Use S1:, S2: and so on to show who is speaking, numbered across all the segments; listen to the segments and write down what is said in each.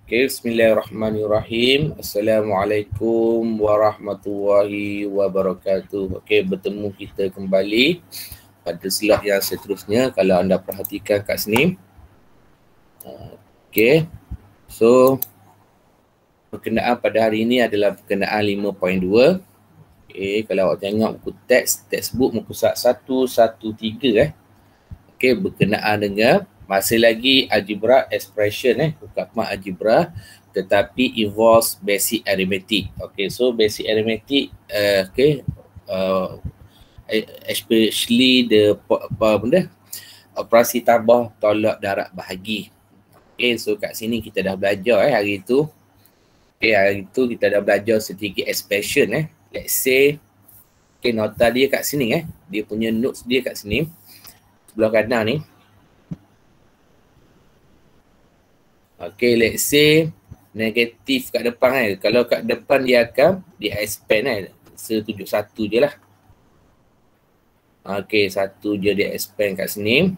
S1: Okay, bismillahirrahmanirrahim. Assalamualaikum warahmatullahi wabarakatuh. Okay, bertemu kita kembali pada slide yang seterusnya. Kalau anda perhatikan kat sini. Okay, so perkenaan pada hari ini adalah perkenaan 5.2. Okay, kalau awak tengok buku textbook muka surat 113 Okay, berkenaan dengan masih lagi algebra expression bukan algebra tetapi involves basic arithmetic. Okay, so basic arithmetic especially the apa benda operasi tambah, tolak, darab, bahagi. Okay, so kat sini kita dah belajar hari tu. Okay, hari tu kita dah belajar sedikit expression Let's say okay, nota dia kat sini dia punya notes dia kat sini sebelah kanan ni. Okay, let's say negatif kat depan Kalau kat depan dia akan expand setuju satu je lah. Okay, satu je dia expand kat sini.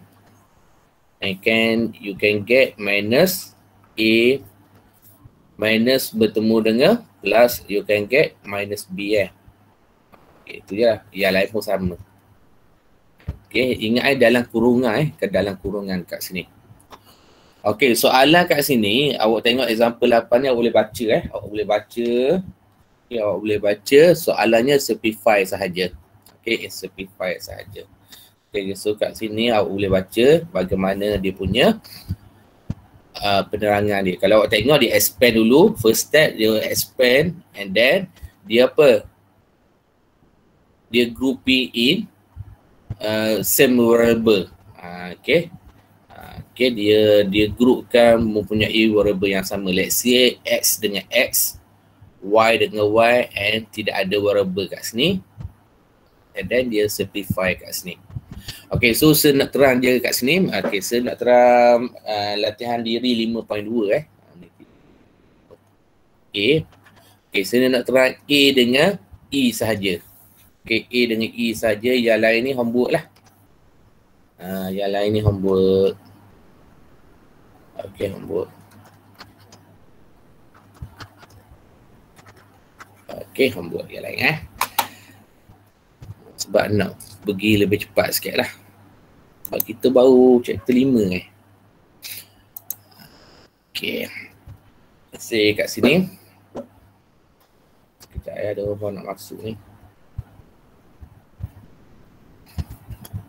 S1: And you can get minus A minus bertemu dengan plus you can get minus B Okay, itu je lah. Yang lain pun sama. Okay, ingat dalam kurungan ke dalam kurungan kat sini. Okay, soalan kat sini, awak tengok example 8 ni, awak boleh baca Awak boleh baca. Okay, awak boleh baca. Soalannya simplify sahaja. Okay, simplify sahaja. Okay, so kat sini awak boleh baca bagaimana dia punya penerangan dia. Kalau awak tengok dia expand dulu, first step dia expand and then dia apa? Dia grouping in same variable. Okay. Okay, dia groupkan mempunyai variable yang sama. Let's say X dengan X, Y dengan Y and tidak ada variable kat sini. And then dia simplify kat sini. Okay, so saya nak terang je kat sini. Okay, saya nak terang latihan diri 5.2 Okay, saya nak terang A dengan E sahaja. Okay, A dengan E sahaja. Yang lain ni homework lah. Yang lain ni homework. Okay, homework. Okay, homework yang lain Sebab nak pergi lebih cepat sikit lah. Sebab kita baru chapter 5 Okay. Saya kat sini. Sekejap ada orang nak masuk ni.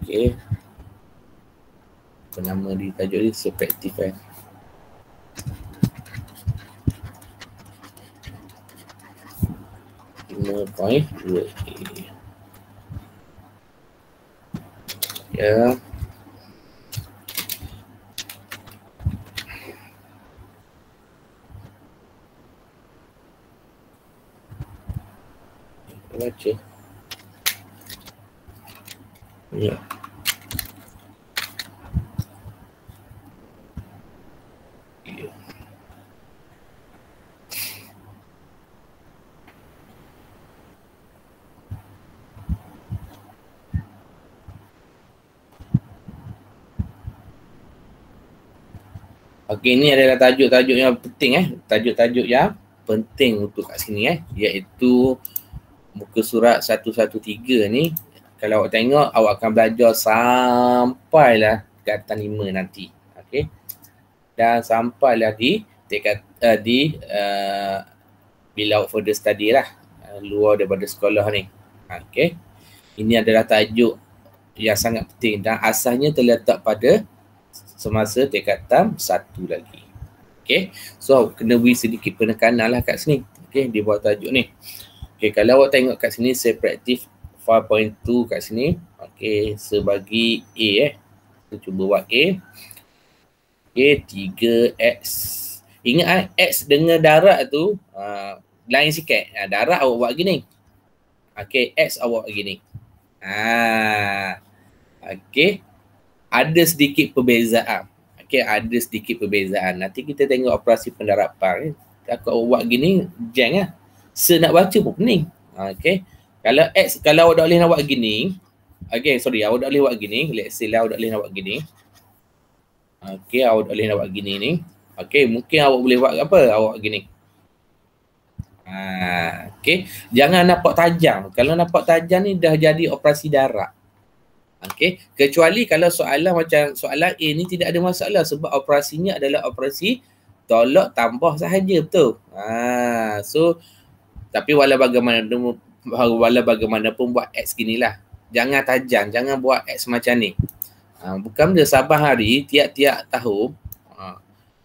S1: Okay. Apa nama di tajuk ni? Subjektif 5.2 Ya. Baca. Ya. Okey, ini adalah tajuk-tajuk yang penting tajuk-tajuk yang penting untuk kat sini iaitu muka surat 113 ni. Kalau awak tengok, awak akan belajar sampailah tingkatan 5 nanti. Okey. Dan sampailah di tingkat bila awak further study lah luar daripada sekolah ni. Okey. Ini adalah tajuk yang sangat penting dan asalnya terletak pada semasa tingkatan 1 lagi. Okay. So, kena beri sedikit penekanan lah kat sini. Okay, di bawah tajuk ni. Okay, kalau awak tengok kat sini, saya praktis 5.2 kat sini. Okay, sebagi A Kita cuba buat A. Okay, 3X. Ingat X dengan darab tu, lain sikit. Darab awak buat gini. Okay, X awak buat gini. Okay. Ada sedikit perbezaan. Okay, ada sedikit perbezaan. Nanti kita tengok operasi pendarapan. Kalau awak buat gini, jeng lah. Nak baca pun pening. Okay. Kalau X, kalau awak tak boleh nak buat gini. Okay, sorry. Awak tak boleh buat gini. Let's say lah awak tak boleh nak buat gini. Okay, awak tak boleh nak buat gini ni. Okey, mungkin awak boleh buat apa? Awak gini. Okey, jangan nampak tajam. Kalau nampak tajam ni dah jadi operasi darab. Okey, kecuali kalau soalan macam soalan A ni tidak ada masalah sebab operasinya adalah operasi tolak tambah sahaja, betul? So tapi walau bagaimanapun buat X ginilah. Jangan tajam, jangan buat X macam ni. Bukan benda sabar hari, tiap-tiap tahun,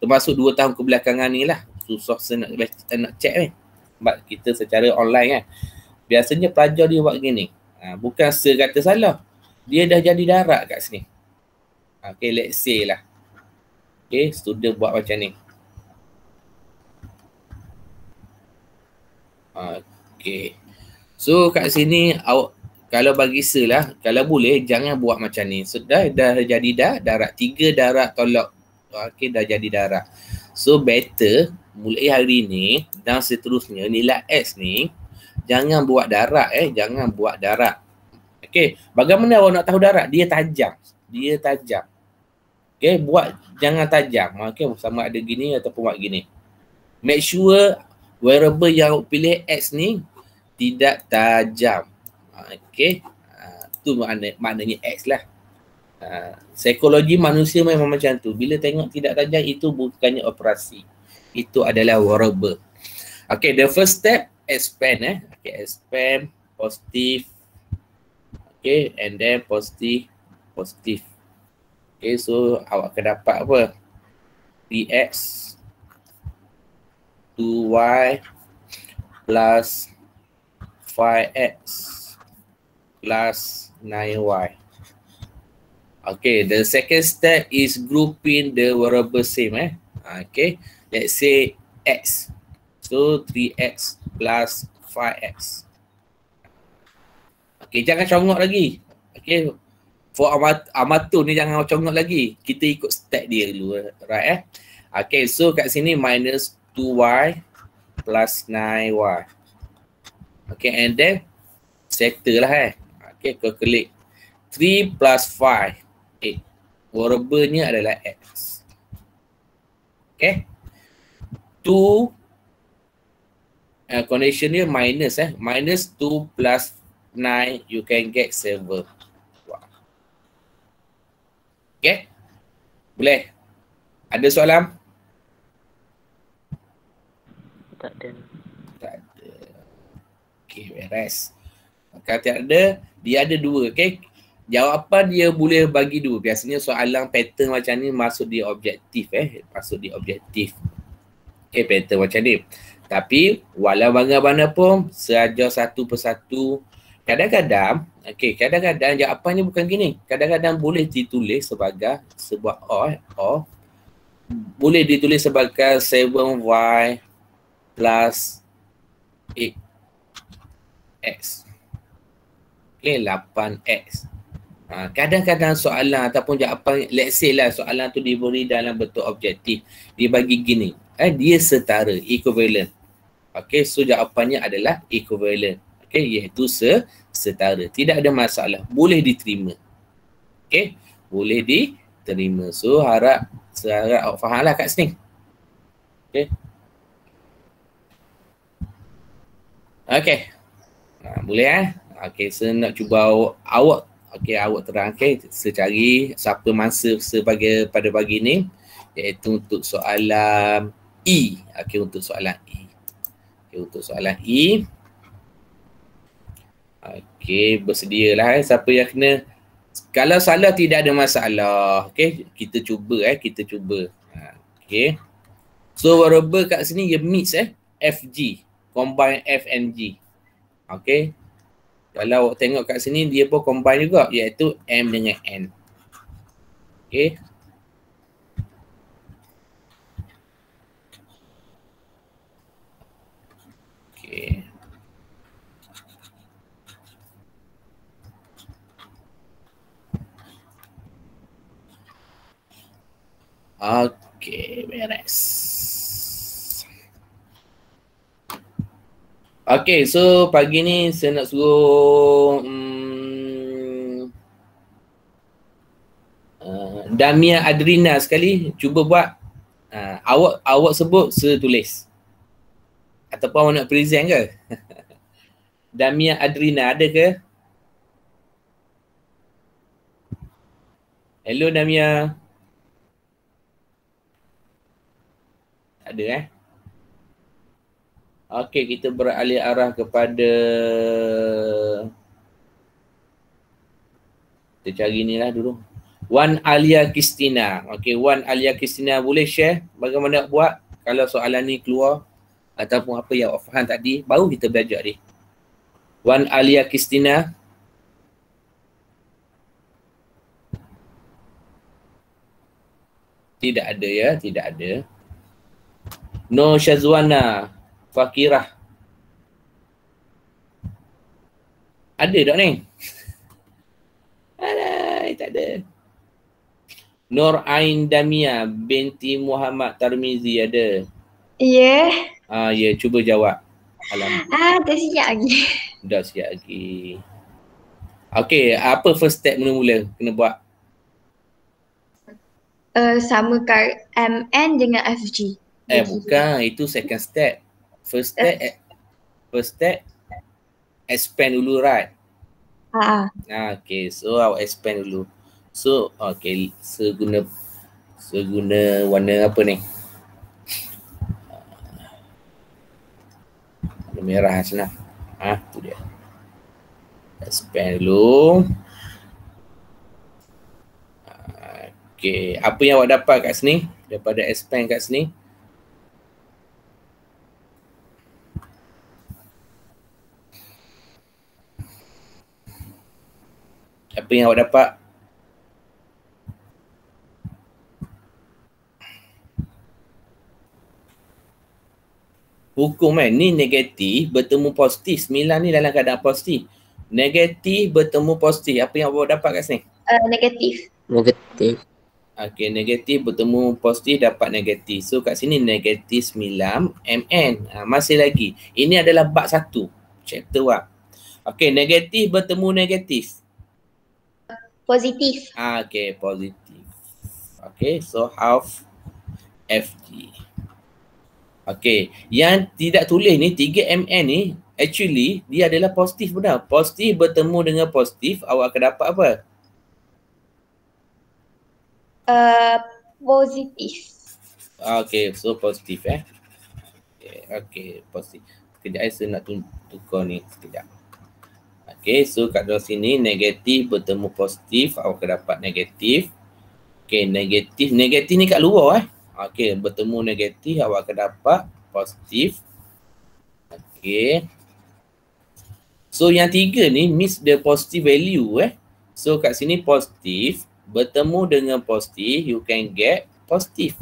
S1: termasuk 2 tahun kebelakangan ni lah, susah saya nak check ni. Sebab kita secara online kan. Biasanya pelajar dia buat gini. Bukan sekata salah. Dia dah jadi darab kat sini. Okay, let's say lah. Okay, student buat macam ni. Okay. So kat sini awak kalau bagi lah, kalau boleh jangan buat macam ni. So dah jadi darab. 3 darab tolak. Okay, dah jadi darab. So better mulai hari ni dan seterusnya nilai X ni jangan buat darab jangan buat darab. Okey, bagaimana awak nak tahu darab? Dia tajam. Okey, buat jangan tajam. Okey, sama ada gini ataupun buat gini. Make sure variable yang awak pilih X ni tidak tajam. Okey. Tu maknanya X lah. Psikologi manusia memang macam tu. Bila tengok tidak tajam, itu bukannya operasi. Itu adalah variable. Okay, the first step, expand. Okay, expand, positif. Okay, and then positif. Okay, so awak akan dapat apa? 3x 2y plus 5x plus 9y. Okay, the second step is grouping the variable same. Okay, let's say x. So 3x plus 5x. Okay, jangan congok lagi. Okay, for amatur ni jangan congok lagi. Kita ikut step dia dulu, right? Okay, so kat sini minus 2y plus 9y. Okay, and then settle lah. Okay, calculate 3 plus 5. Variable-nya adalah x. Okay. 2 condition dia minus minus 2 plus 9 you can get 7. Okay. Boleh? Ada soalan?
S2: Tak ada.
S1: Okay, beres. Kalau tak ada, dia ada 2. Okay. Jawapan dia boleh bagi 2. Biasanya soalan pattern macam ni masuk di objektif. Masuk di objektif. Okay, pattern macam ni. Tapi walau bagaimanapun seajar satu persatu. Kadang-kadang, kadang-kadang jawapannya bukan gini. Kadang-kadang boleh ditulis sebagai sebuah O. Boleh ditulis sebagai 7y plus 8x. Okay, 8x. Kadang-kadang soalan ataupun jawapan, let's say lah soalan tu diberi dalam bentuk objektif. Dia bagi gini. Dia setara, equivalent. Okay, so jawapannya adalah equivalent. Okay, iaitu setara. Tidak ada masalah. Boleh diterima. Okay, boleh diterima. So, harap awak faham lah kat sini. Okay. Okay. Boleh Okay, so nak cuba awak terang secari siapa masa pada pagi ni, iaitu untuk soalan E. Untuk soalan E. Bersedialah siapa yang kena. Kalau salah tidak ada masalah. Kita cuba. So variable kat sini dia mix FG, combine F and G. Kalau awak tengok kat sini dia pun combine juga, iaitu M dengan N. Okay. Okay, beres. Okay, so pagi ni saya nak suruh Damia Adrina sekali cuba buat Awak sebut setulis. Ataupun awak nak present ke? Damia Adrina ada ke? Hello Damia. Ada Okey, kita beralih arah kepada kita cari ni lah dulu. Wan Alia Kristina. Okey, Wan Alia Kristina boleh share bagaimana nak buat kalau soalan ni keluar ataupun apa yang awak faham tadi, baru kita belajar ni. Wan Alia Kristina. Tidak ada ya, tidak ada. No Syazwana Fakirah. Ada tak ni? Alah, tak ada. Nur Ain Damia binti Muhammad Tarmizi ada.
S2: Ya.
S1: Ya, cuba jawab. Alamak.
S2: Dah siap lagi.
S1: Dah siap lagi. Okey, apa first step mula-mula kena buat?
S2: Samakan MN dengan FG.
S1: Bukan, itu second step. First step expand dulu, right? Okay, so awak expand dulu. So, okay, seguna warna apa ni? Warna merah senang. Tu dia. Expand dulu. Okay, apa yang awak dapat kat sini? Daripada expand kat sini? Apa yang awak dapat? Hukum ni negatif bertemu positif. 9 ni dalam keadaan positif. Negatif bertemu positif. Apa yang awak dapat kat sini?
S2: Negatif.
S1: Okey, negatif bertemu positif dapat negatif. So kat sini negatif 9 mn. Masih lagi. Ini adalah bab 1. Chapter 1. Okey, negatif bertemu negatif.
S2: Positif.
S1: Okey, positif. Okey, so half FG. Okey, yang tidak tulis ni 3 mn ni actually dia adalah positif benar. Positif bertemu dengan positif, awak akan dapat apa?
S2: Positif.
S1: Okey, so positif Okey, positif. Sekejap saya nak tukar ni sekejap. Okey, so kat dalam sini negatif bertemu positif, awak akan dapat negatif. Okey, negatif ni kat luar Okey, bertemu negatif, awak akan dapat positif. Okey. So yang 3 ni miss the positive value So kat sini positif bertemu dengan positif, you can get positif.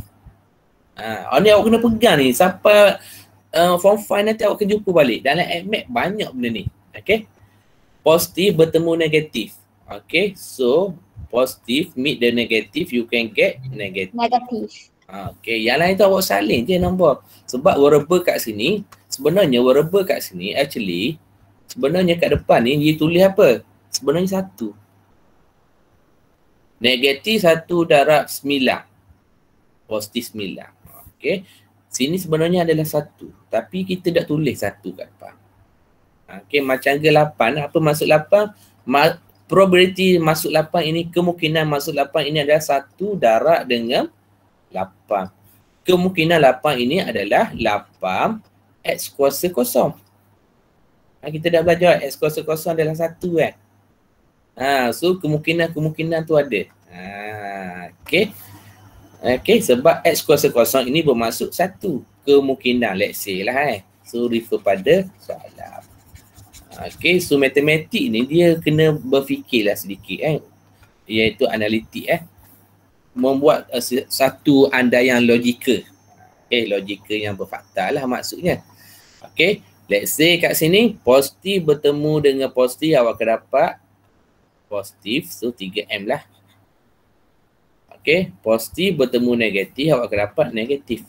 S1: Ni awak kena pegang ni sampai form 5 nanti awak akan jumpa balik. Dalam AdMath banyak benda ni. Okey. Positif bertemu negatif. Okay, so positif meet the negative, you can get negative. Okay, yang lain tu awak salin je nombor. Sebab variable kat sini, sebenarnya variable kat sini actually, sebenarnya kat depan ni dia tulis apa? Sebenarnya 1. Negatif 1 darab 9. Positif 9. Okay, sini sebenarnya adalah 1. Tapi kita dah tulis 1 kat depan. Okay, macam ke 8. Apa maksud 8? Probability masuk 8 ini, kemungkinan masuk 8 ini adalah 1 darab dengan 8. Kemungkinan 8 ini adalah 8 X kuasa kosong. Kita dah belajar X kuasa kosong adalah 1 so kemungkinan tu ada. Okay. Okay, sebab X kuasa kosong ini bermaksud 1 kemungkinan, let's say lah So refer pada soalan. Okay, so matematik ni dia kena berfikirlah sedikit iaitu analitik membuat satu andaian logika. Logika yang berfakta lah maksudnya. Okay, let's say kat sini positif bertemu dengan positif, awak akan dapat positif, so 3M lah. Okay, positif bertemu negatif, awak akan dapat negatif.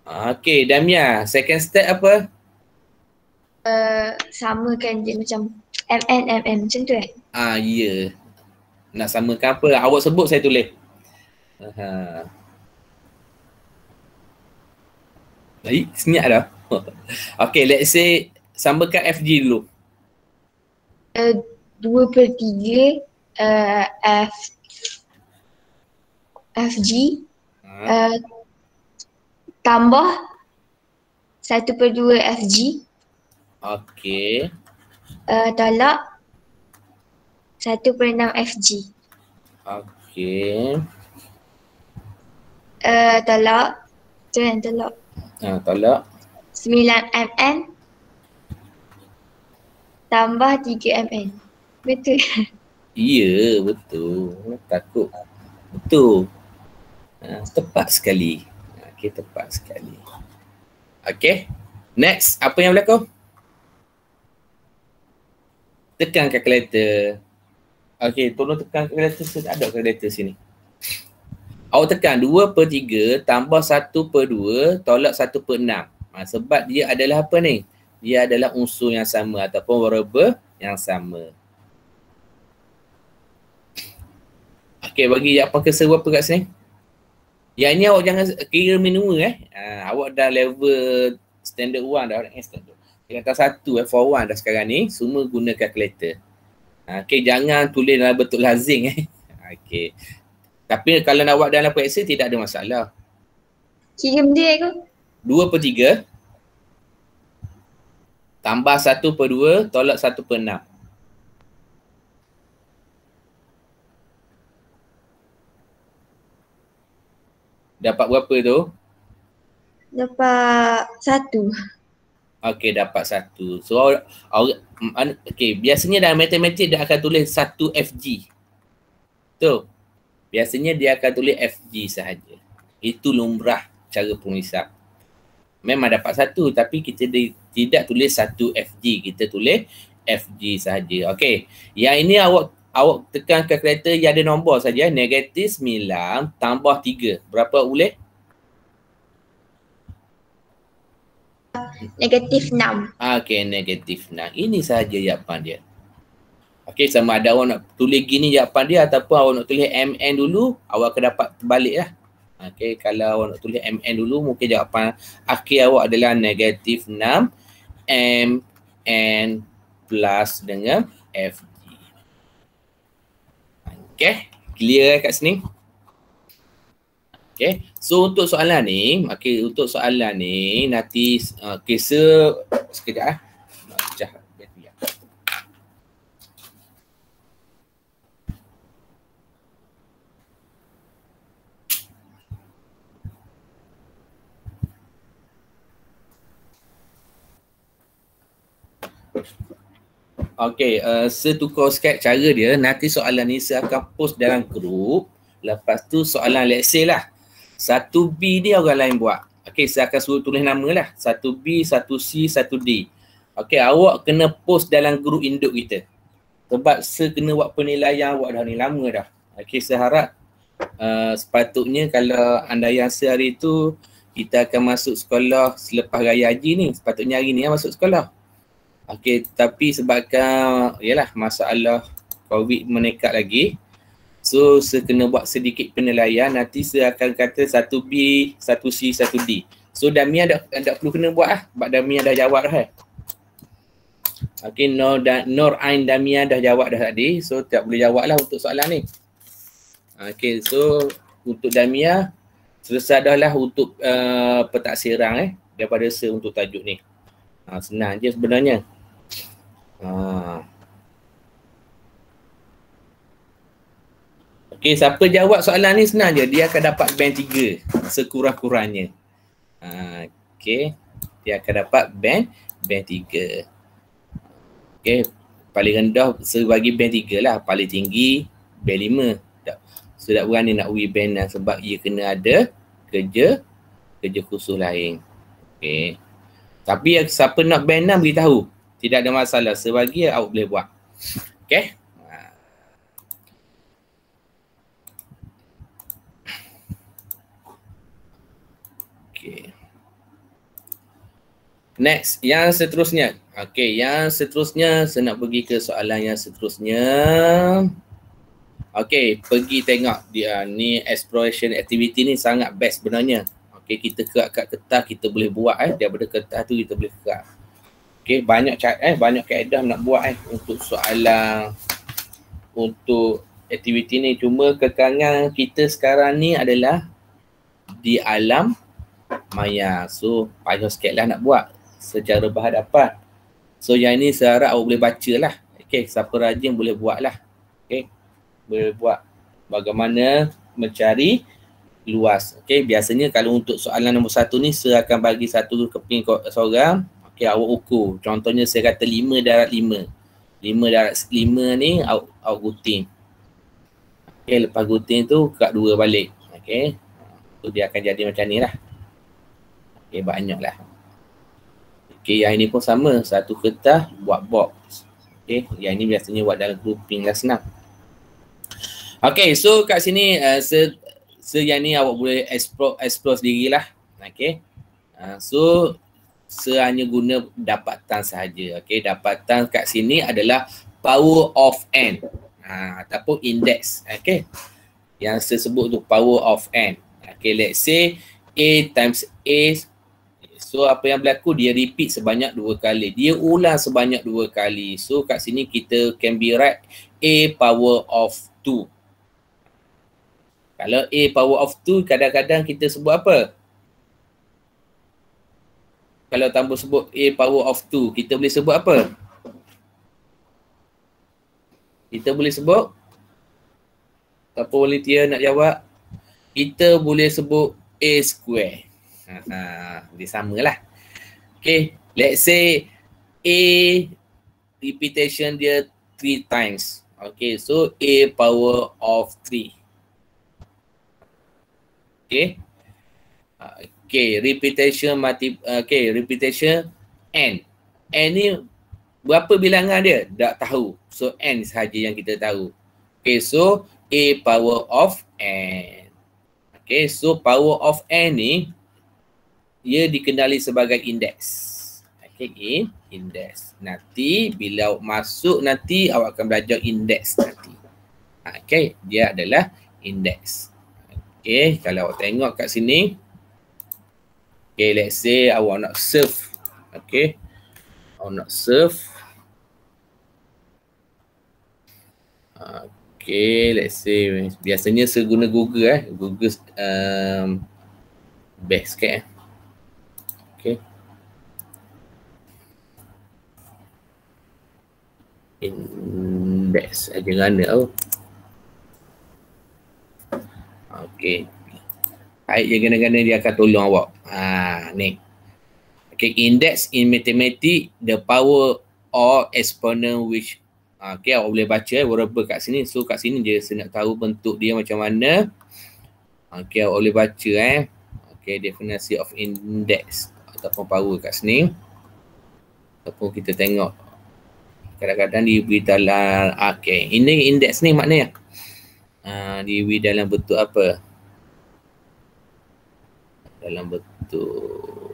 S1: Okay, Damia, second step apa?
S2: Samakan je macam MN macam tu
S1: Ya. Nak samakan apa? Awak sebut, saya tulis. Baik, senyap dah. Okay, let's say samakan FG dulu.
S2: 2/3 FG
S1: Ha.
S2: tambah 1/2 FG
S1: Okay.
S2: tolak 1/6 FG
S1: Okay.
S2: tolak tu yang tolak
S1: Tolak.
S2: 9 mn tambah 3 mn. Betul?
S1: Ya, betul. Takut. Betul. Tepat sekali. Okay, tepat sekali. Okay. Next, apa yang berlaku? Tekan kalkulator. Okay, tolong tekan kalkulator. Ada kalkulator sini. Awak tekan 2/3 tambah 1/2 tolak 1/6. Sebab dia adalah apa ni? Dia adalah unsur yang sama ataupun variable yang sama. Okay, bagi jawapan ke berapa kat sini? Yang ni awak jangan kira minima awak dah level standard 1 dah. Standard. Tingkatan 1 for 1 dah sekarang ni. Semua guna calculator. Okay, jangan tulis dalam bentuk lazim Okay. Tapi kalau nak buat dalam Excel tidak ada masalah.
S2: Kira benda ke?
S1: 2/3 tambah 1/2 tolak 1/6. Dapat berapa tu?
S2: Dapat 1.
S1: Okey, dapat 1. So, okay, biasanya dalam matematik dia akan tulis 1 FG. Tu. Biasanya dia akan tulis FG sahaja. Itu lumrah cara penghisap. Memang dapat 1 tapi kita tidak tulis 1 FG. Kita tulis FG sahaja. Okey. Yang ini awak tekan kalkulator yang ada nombor saja. Negatif 9 tambah 3. Berapa boleh?
S2: Negatif 6.
S1: Okey, negatif 6. Ini sahaja jawapan dia. Okey, sama ada awak nak tulis gini jawapan dia ataupun awak nak tulis MN dulu, awak akan dapat terbalik lah. Okey, kalau awak nak tulis MN dulu, mungkin jawapan akhir awak adalah negatif 6 MN plus dengan FG. Okey, clear kat sini? Okey, so untuk soalan ni, nanti sekejap pecah. Okey, setukar sikit cara dia, nanti soalan ni saya akan post dalam grup. Lepas tu soalan let's say lah. 1B ni orang lain buat. Okey, saya akan suruh tulis nama lah. 1B, 1C, 1D. Okey, awak kena post dalam grup induk kita. Sebab saya kena buat penilaian awak dah ni lama dah. Okey, saya harap sepatutnya kalau anda yang sehari tu kita akan masuk sekolah selepas raya haji ni. Sepatutnya hari ni masuk sekolah. Okey, tapi sebabkan yalah masalah COVID menekat lagi. So, saya kena buat sedikit penilaian. Nanti saya akan kata 1B, 1C, 1D. So, Damia tak perlu kena buat lah. Sebab Damia dah jawab dah. Okey, Nur Ain Damia dah jawab dah tadi. So, tak boleh jawab lah untuk soalan ni. Okey, so untuk Damia, selesai dah lah untuk pentaksiran daripada saya untuk tajuk ni. Senang je sebenarnya. Okey, siapa jawab soalan ni senang je. Dia akan dapat band 3 sekurang-kurangnya. Okey, dia akan dapat band 3. Okey, paling rendah saya bagi band 3 lah. Paling tinggi band 5. Saya tak berani nak bagi band 6 sebab ia kena ada kerja khusus lain. Okey. Tapi siapa nak band 6 beritahu. Tidak ada masalah. Sebagi awak boleh buat. Okay. Okay. Next. Yang seterusnya. Okay. Yang seterusnya. Saya nak pergi ke soalan yang seterusnya. Okay. Pergi tengok dia ni exploration activity ni sangat best sebenarnya. Okay, kita kerat kat kertas kita boleh buat daripada kertas tu kita boleh kerat. Okay, banyak kaedah nak buat untuk soalan, untuk aktiviti ni. Cuma kekangan kita sekarang ni adalah di alam maya. So payah sikit lah nak buat secara berhadapan. So yang ni saya harap awak boleh baca lah. Okay, siapa rajin boleh buat lah. Okay, boleh buat bagaimana mencari luas. Okay, biasanya kalau untuk soalan nombor 1 ni saya akan bagi satu keping seorang. Okay, awak ukur. Contohnya saya kata 5 darat 5. 5 darat 5 ni awak gunting. Okay, lepas gunting tu kat 2 balik. Okay, tu dia akan jadi macam ni lah. Okay, banyak lah. Okay, yang ini pun sama. Satu kertas buat box. Okay, yang ini biasanya buat dalam grouping lah, senang. Okay, so kat sini yang ni awak boleh explore sendirilah. Okay, so saya hanya guna dapatan sahaja. Okay, dapatan kat sini adalah power of n ataupun index. Okay, yang saya sebut tu power of n. Okay, let's say A times A. So apa yang berlaku, dia repeat sebanyak 2 kali. Dia ulang sebanyak 2 kali. So kat sini kita can be write A power of 2. Kalau A power of 2, kadang-kadang kita sebut apa? Kalau tanpa sebut A power of 2, kita boleh sebut apa? Kita boleh sebut? Siapa volunteer nak jawab? Kita boleh sebut A square. Dia samalah. Okay, let's say A repetition dia 3 times. Okay, so A power of 3. Okay. Okay, repetition n. N ni berapa bilangan dia? Tak tahu. So n sahaja yang kita tahu. Okay, so A power of n. Okay, so power of n ni ia dikenali sebagai indeks. Okay, indeks. Nanti bila awak masuk nanti awak akan belajar indeks nanti. Okay, dia adalah indeks. Okay, kalau awak tengok kat sini. Okay, let's say awak nak serve. Okay, awak nak serve. Okay, let's say biasanya saya guna Google Google best sikit Okay. Index aja mana Okay. Baik, je gana-gana dia akan tolong awak. Ni. Okay, index in mathematics, the power or exponent which okay, awak boleh baca variable kat sini. So kat sini dia saya nak tahu bentuk dia macam mana. Okay, awak boleh baca Okay, definisi of index ataupun power kat sini. Ataupun kita tengok kadang-kadang diberi dalam okay, ini index ni maknanya diberi dalam bentuk apa? Dalam bentuk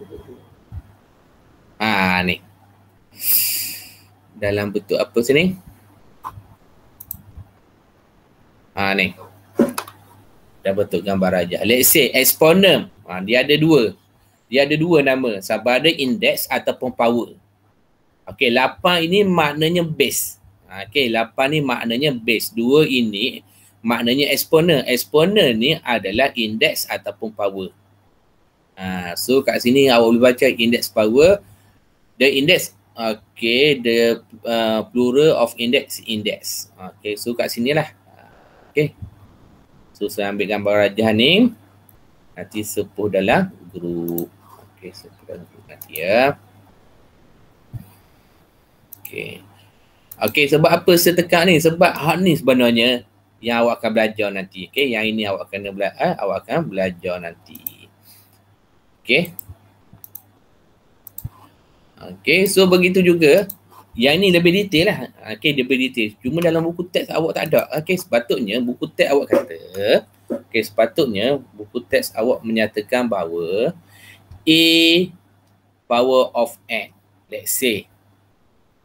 S1: ni. Dalam bentuk apa sini? Ni. Dalam bentuk gambar aja. Let's say exponent. Dia ada dua. Dia ada dua nama. Sama ada index ataupun power. Okey, 8 ini maknanya base. Okey, 8 ni maknanya base. 2 ini maknanya exponent. Exponent ni adalah index ataupun power. So kat sini awak boleh baca index power. The index, okay, the plural of index, index. Okay, so kat sini lah. Okay. So saya ambil gambar rajah ni. Nanti sepuh dalam grup. Okay, sepuh dalam grup nanti ya. Okay. Okay, sebab apa saya tekan ni? Sebab hak ni sebenarnya yang awak akan belajar nanti. Okay, yang ini awak akan belajar nanti. Okay. Okay, so begitu juga. Yang ini lebih detail lah. Okay, lebih detail. Cuma dalam buku teks awak tak ada. Okay, sepatutnya buku teks awak kata. Okay, sepatutnya buku teks awak menyatakan bahawa A power of n. Let's say.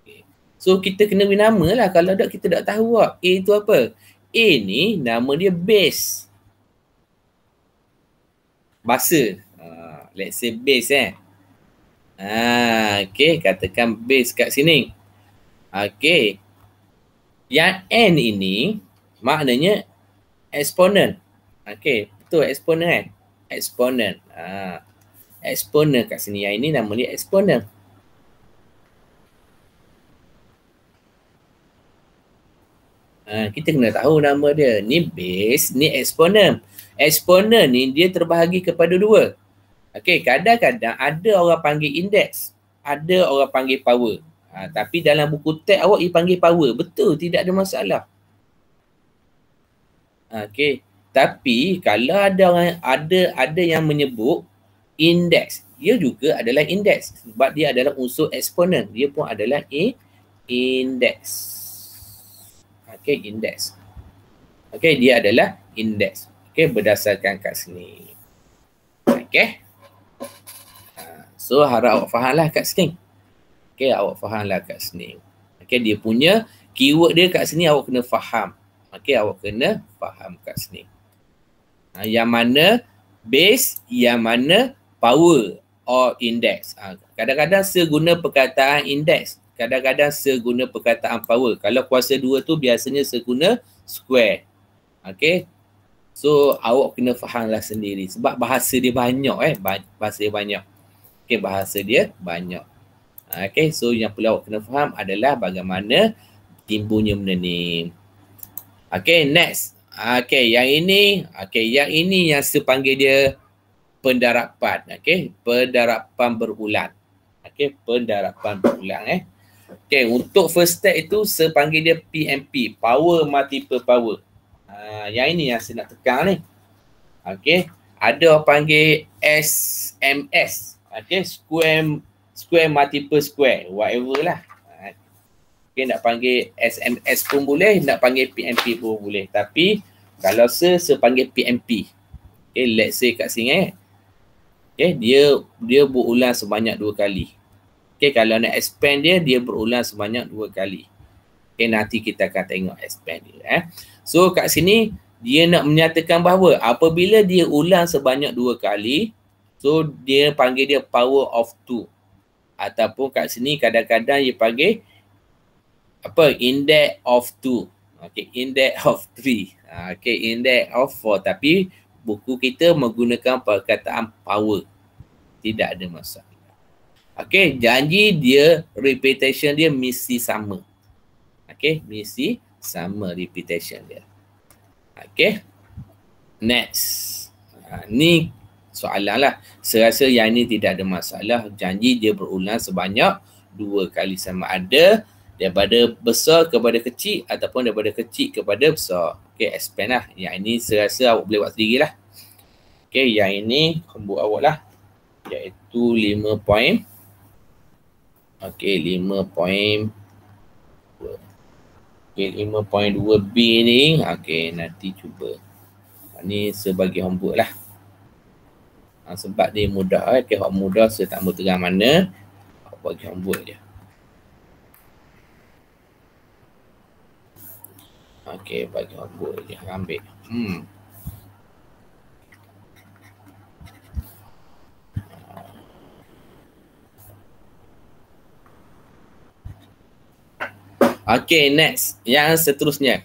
S1: Okay. So, kita kena beri nama lah. Kalau tak, kita tak tahu lah. A tu apa? A ni nama dia base. Basa. Let's say base okay, katakan base kat sini. Okay. Yang N ini maknanya exponent. Okay, betul exponent Exponent. Exponent kat sini. Yang ini nama dia exponent. Kita kena tahu nama dia. Ni base, ni exponent. Exponent ni dia terbahagi kepada dua. Okey, kadang-kadang ada orang panggil index, ada orang panggil power. Tapi dalam buku teks awak panggil power. Betul, tidak ada masalah. Okey, tapi kalau ada yang menyebut index, dia juga adalah index sebab dia adalah unsur eksponen. Dia pun adalah index. Okey, index. Okey, dia adalah index. Okey, berdasarkan kat sini. Okey. So harap awak fahamlah kat sini. Okey, awak fahamlah kat sini. Okey, dia punya keyword dia kat sini awak kena faham. Okey, awak kena faham kat sini. Yang mana base, yang mana power or index. Kadang-kadang seguna perkataan index, kadang-kadang seguna perkataan power. Kalau kuasa 2 tu biasanya seguna square. Okey. So awak kena fahamlah sendiri sebab bahasa dia banyak bahasa dia banyak. Okey, bahasa dia banyak. Okey, so yang perlu awak kena faham adalah bagaimana timbulnya benda ni. Okey, next. Okey, yang ini yang saya panggil dia pendarapan. Okey, pendarapan berulang. Okey, pendarapan berulang Okey, untuk first step itu saya panggil dia PMP, power multiple power. Yang ini yang saya nak tekan ni. Okey, ada orang panggil SMS. Okey, square multiple square, whatever lah. Okay, nak panggil SMS pun boleh, nak panggil PMP pun boleh. Tapi kalau saya panggil PMP. Okay, let's say kat sini okay, dia berulang sebanyak 2 kali. Okay, kalau nak expand dia berulang sebanyak 2 kali. Okay, nanti kita akan tengok expand dia. So kat sini dia nak menyatakan bahawa apabila dia ulang sebanyak 2 kali, so dia panggil dia power of 2. Ataupun kat sini kadang-kadang dia panggil index of 2. Okey, index of 3. Okey, index of 4. Tapi buku kita menggunakan perkataan power. Tidak ada masalah. Okey, janji dia repetition dia mesti sama. Okey, mesti sama repetition dia. Okey. Next. Ni soalan lah. Saya rasa yang ni tidak ada masalah. Janji dia berulang sebanyak 2 kali, sama ada daripada besar kepada kecil ataupun daripada kecil kepada besar. Okey, expand lah. Yang ini saya rasa awak boleh buat sendiri lah. Okey, yang ini homework awak lah. Iaitu 5 point. Okey, 5.2. Okey, 5.2B ni. Okey, nanti cuba. Ini sebagai homework lah. Sebab dia mudah. Okey, hak mudah saya tak mahu terang mana. Bagi homework dia. Okey, bagi homework dia. Ambil. Okey, next. Yang seterusnya.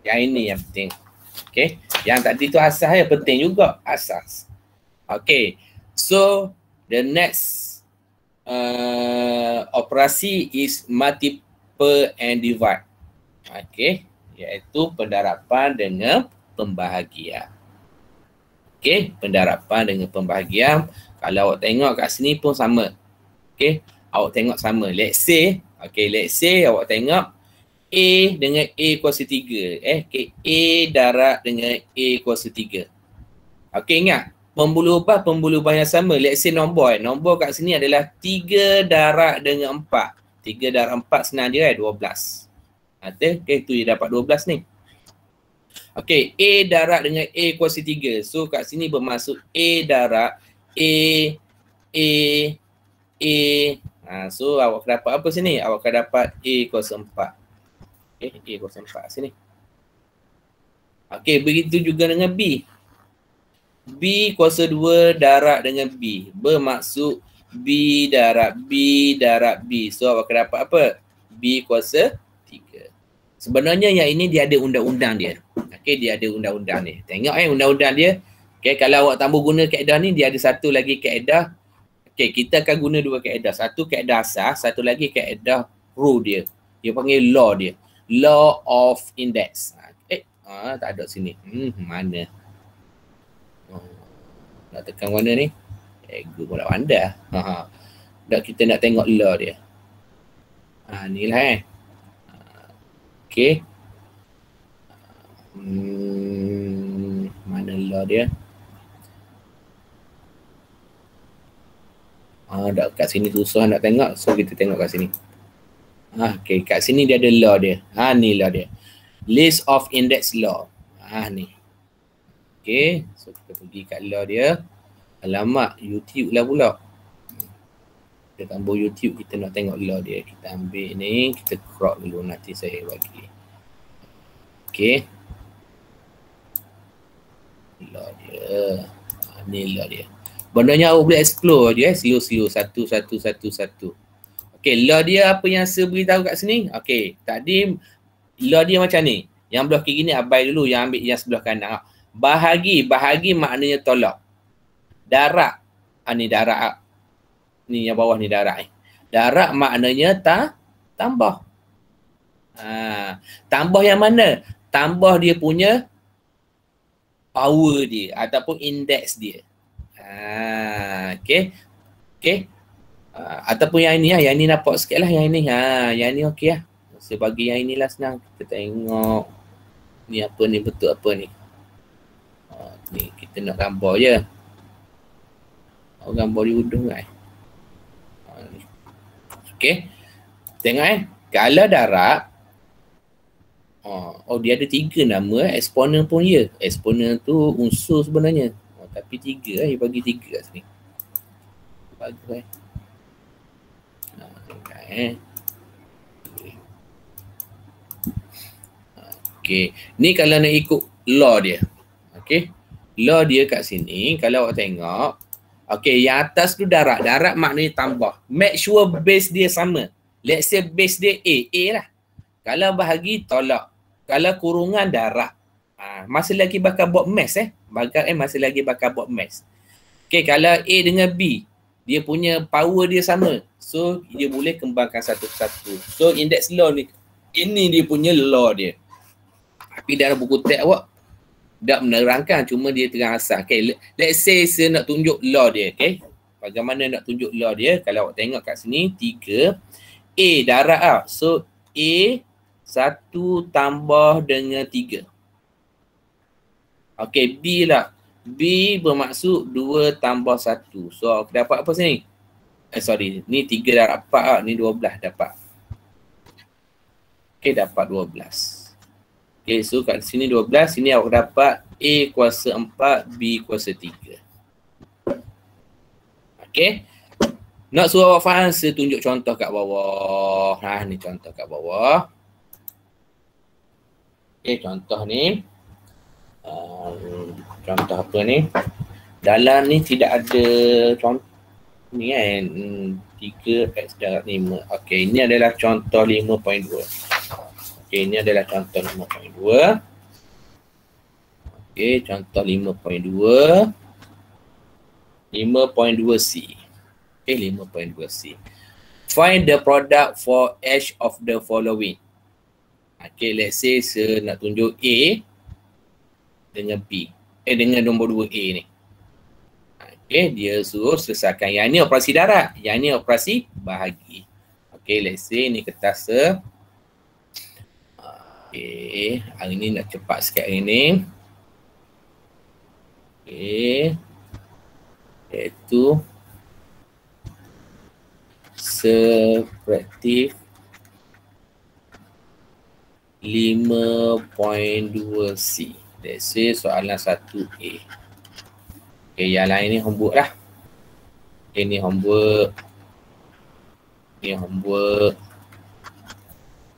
S1: Yang ini yang penting. Okey. Yang tadi tu asas yang penting juga. Asas. Okay, so the next operasi is multiple and divide. Okay, iaitu pendarapan dengan pembahagian. Okay, pendarapan dengan pembahagian. Kalau awak tengok kat sini pun sama. Okay, awak tengok sama. Let's say awak tengok A dengan A kuasa 3. Okay, A darab dengan A kuasa 3. Okay, ingat. Pembuluh ubah yang sama. Let's say nombor. Nombor kat sini adalah 3 darab dengan 4. 3 darab 4 senang je 12. Okay, tu dia dapat 12 ni. Okay, A darab dengan A kuasa 3. So kat sini bermaksud A darab A. So awak dapat apa sini? Awak akan dapat A kuasa 4. Okay, A kuasa 4 sini. Okay, begitu juga dengan B. B kuasa 2 darab dengan B. Bermaksud B darab B. So akan dapat apa? B kuasa 3. Sebenarnya yang ini dia ada undang-undang dia. Okey, dia ada undang-undang ni. Tengok undang-undang dia. Okey, kalau awak tambah guna kaedah ni, dia ada satu lagi kaedah. Okey, kita akan guna dua kaedah. Satu kaedah asas, satu lagi kaedah rule dia. Dia panggil law dia. Law of index. Tak ada sini. Mana? Nak tekan mana ni? Ego pula pandai. Dah kita nak tengok law dia. Ni lah Okey. Mana law dia? Dah kat sini susah nak tengok. So kita tengok kat sini. Okey, kat sini dia ada law dia. Ni law dia. List of index law. Ni. Okey, so kita pergi kat law dia. Alamak, YouTube lah pula. Kita tambah YouTube, kita nak tengok law dia. Kita ambil ni, kita crop dulu, nanti saya bagi. Okey. Law dia. Ni law dia. Bendanya awak boleh explore je slow-slow, satu. Okey, law dia apa yang saya beritahu kat sini? Okey, tadi law dia macam ni. Yang belah kiri ni abai dulu, yang ambil yang sebelah kanan. Bahagi maknanya tolak. Darab. Ni darab. Ni yang bawah ni darab. Darab maknanya tambah. Tambah yang mana? Tambah dia punya power dia ataupun indeks dia. Okey. Ataupun yang ni nampak sikit lah yang ini. Yang ni okey lah. Sebagai yang inilah senang. Kita tengok ni apa ni, betul apa ni. Ni kita nak gambar je. Gambar di hudung kan. Okey. Tengok kalau darab. Dia ada 3 nama. Eksponen pun ya. Eksponen tu unsur sebenarnya. Tapi 3 dia bagi 3 kat sini. Bagus Okey. Ni kalau nak ikut law dia. Okey. Law dia kat sini kalau awak tengok. Okey, yang atas tu darab. Darab maknanya tambah. Make sure base dia sama. Let's say base dia A lah. Kalau bahagi tolak. Kalau kurungan darab. Masih lagi bakal buat math masih lagi bakal buat math. Okey, kalau A dengan B, dia punya power dia sama. So, dia boleh kembangkan satu persatu. So, index law ni, ini dia punya law dia. Tapi dalam buku teks awak, tak menerangkan, cuma dia terang asas. Okay, let's say saya nak tunjuk law dia. Okay, bagaimana nak tunjuk law dia? Kalau awak tengok kat sini, 3. A darab So, A 1 tambah dengan 3. Okay, B lah. B bermaksud 2 tambah 1. So, dapat apa sini? Ni 3 darab 4 Ni 12 dapat. Okay, dapat 12. Okay, so kat sini 12, sini awak dapat A kuasa 4, B kuasa 3. Okay. Nak suruh awak faham, saya tunjuk contoh kat bawah. Ni contoh kat bawah. Okay, contoh ni. Contoh apa ni? Dalam ni tidak ada contoh ni kan. 3x darab 5. Okay, ini adalah contoh 5.2. Okay, ini adalah contoh 5.2. Okay, contoh 5.2. 5.2C. Okay, 5.2C. Find the product for each of the following. Okay, let's say saya nak tunjuk A dengan B. Dengan nombor 2A ni. Okay, dia suruh selesaikan. Yang ni operasi darab. Yang ni operasi bahagi. Okay, let's say ni kertas Okay, hari ni nak cepat sikit hari ni. Okay. Iaitu subtraktif 5.2C. Let's say soalan 1A. Okay, yang lain ni homework lah. Okay, ni homework. Ni homework.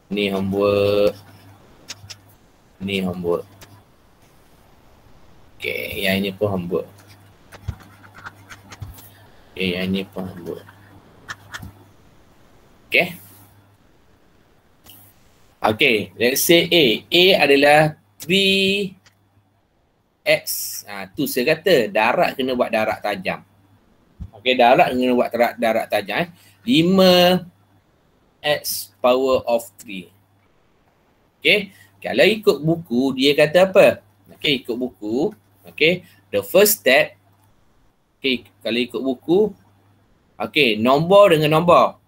S1: Ni homework. Ni homework. Okay, yang ini pun homework. Okay, yang ini pun buat. Okay. Okay, let's say A. A adalah 3x. Tu saya kata darat kena buat darat tajam. Okay, darat kena buat darat tajam. 5x power of 3. Okay, kalau ikut buku dia kata apa? Okay, ikut buku. Okay, the first step. Okay, kalau ikut buku. Okay, nombor dengan nombor.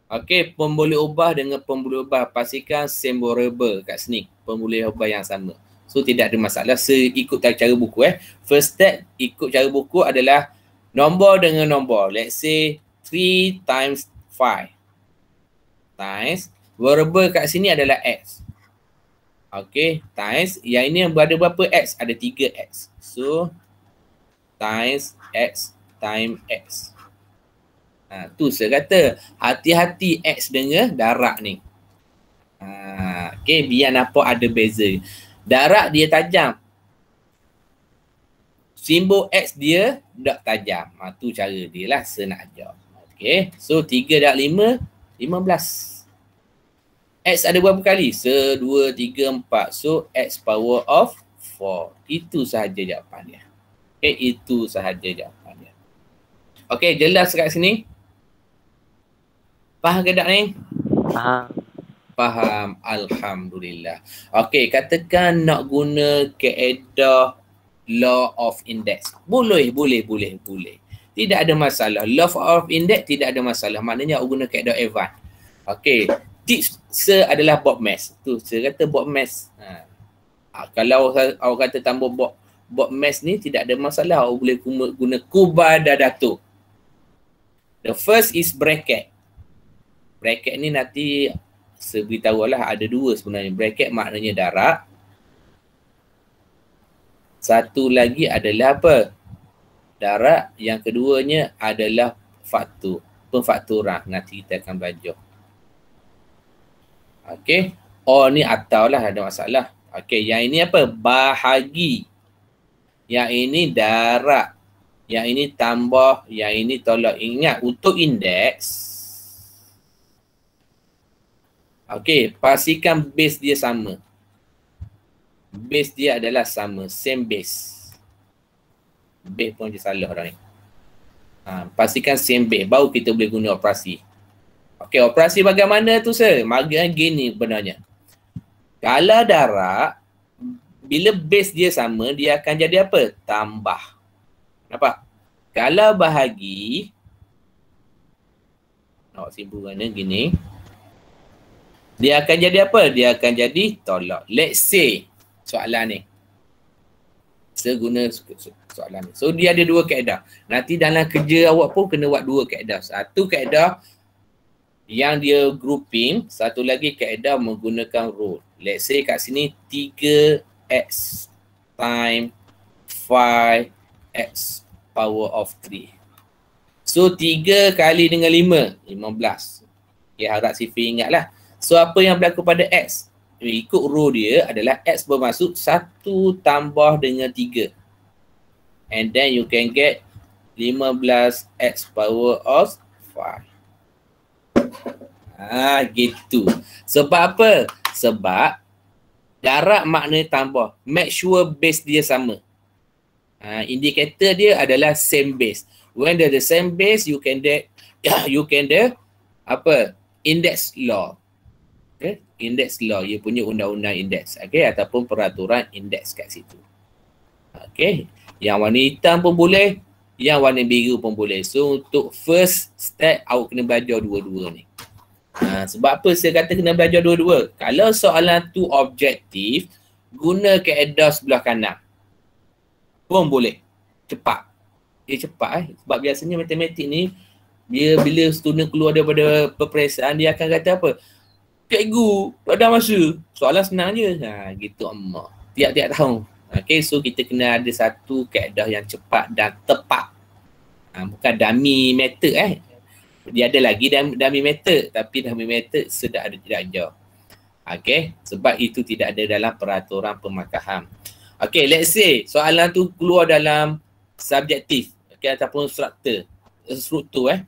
S1: Okay, pemboleh ubah dengan pemboleh ubah. Pastikan same variable kat sini. Pemboleh ubah yang sama. So, tidak ada masalah. Ikut cara buku First step, ikut cara buku adalah nombor dengan nombor. Let's say 3 times 5. Times. Variable kat sini adalah x. Okay, times. Yang ini ada berapa x? Ada 3x. So, times x times x. Tu saya kata hati-hati X dengan darat ni. Okay, biar nampak ada beza. Darat dia tajam. Simbol X dia tak tajam. Tu cara dia lah senak ajar. Okay, so 3 dah 5, 15. X ada berapa kali? 1, 2, 3, 4. So X power of 4. Itu sahaja jawapan dia. Okay, itu sahaja jawapan dia. Okay, jelas kat sini? Faham ke tak ni?
S3: Faham.
S1: Faham. Alhamdulillah. Okey, katakan nak guna kaedah law of index. Boleh. Tidak ada masalah. Law of index tidak ada masalah. Maknanya awak guna kaedah advance. Okey, tips adalah Bob Mass. Tu saya kata Bob Mass. Kalau awak kata tambah Bob Mass ni tidak ada masalah. Awak boleh guna kubadadato. The first is bracket. Bracket ni nanti saya beritahu lah ada dua sebenarnya. Bracket maknanya darat. Satu lagi adalah apa? Darat. Yang keduanya adalah faktor. Pemfakturan. Nanti kita akan belajar. Okey. Oh ni atau lah ada masalah. Okey. Yang ini apa? Bahagi. Yang ini darat. Yang ini tambah. Yang ini tolak. Ingat untuk indeks. Okey, pastikan base dia sama. Base dia adalah sama, same base. Base pun dia salah orang ni. Pastikan same base, baru kita boleh guna operasi. Okey, operasi bagaimana tu sir? Bagian gini benarnya. Kalau darat, bila base dia sama, dia akan jadi apa? Tambah. Nampak? Kalau bahagi, nak simpulkannya gini. Dia akan jadi apa? Dia akan jadi tolak. Let's say soalan ni. Saya guna soalan ni. So dia ada dua kaedah. Nanti dalam kerja awak pun kena buat dua kaedah. Satu kaedah yang dia grouping. Satu lagi kaedah menggunakan rule. Let's say kat sini 3x times 5x power of 3. So 3 kali dengan 5. 15. Okay, harap Sifi ingat lah. So apa yang berlaku pada X? Ikut row dia adalah X bermaksud 1 tambah dengan 3. And then you can get 15x power of 5. Gitu. Sebab apa? Sebab darat maknanya tambah. Make sure base dia sama. Indikator dia adalah same base. When there's the same base, you can apa? Index law. Okay? Index law, ia punya undang-undang indeks, okay? Ataupun peraturan indeks kat situ. Okay? Yang warna hitam pun boleh, yang warna biru pun boleh. So untuk first step, awak kena belajar dua-dua ni. Sebab apa saya kata kena belajar dua-dua? Kalau soalan tu objektif, guna kaedah sebelah kanan pun boleh. Cepat. Cepat Sebab biasanya matematik ni, dia bila student keluar daripada peperiksaan, dia akan kata apa? Cikgu, tak ada masa. Soalan senang je. Gitu ammah. Tiap-tiap tahun. Okay, so kita kena ada satu kaedah yang cepat dan tepat. Bukan dummy method Dia ada lagi dummy method. Tapi dummy method sudah ada tidak ajar. Okay, sebab itu tidak ada dalam peraturan pemakaham. Okay, let's say soalan tu keluar dalam subjektif. Okay, ataupun struktur. struktur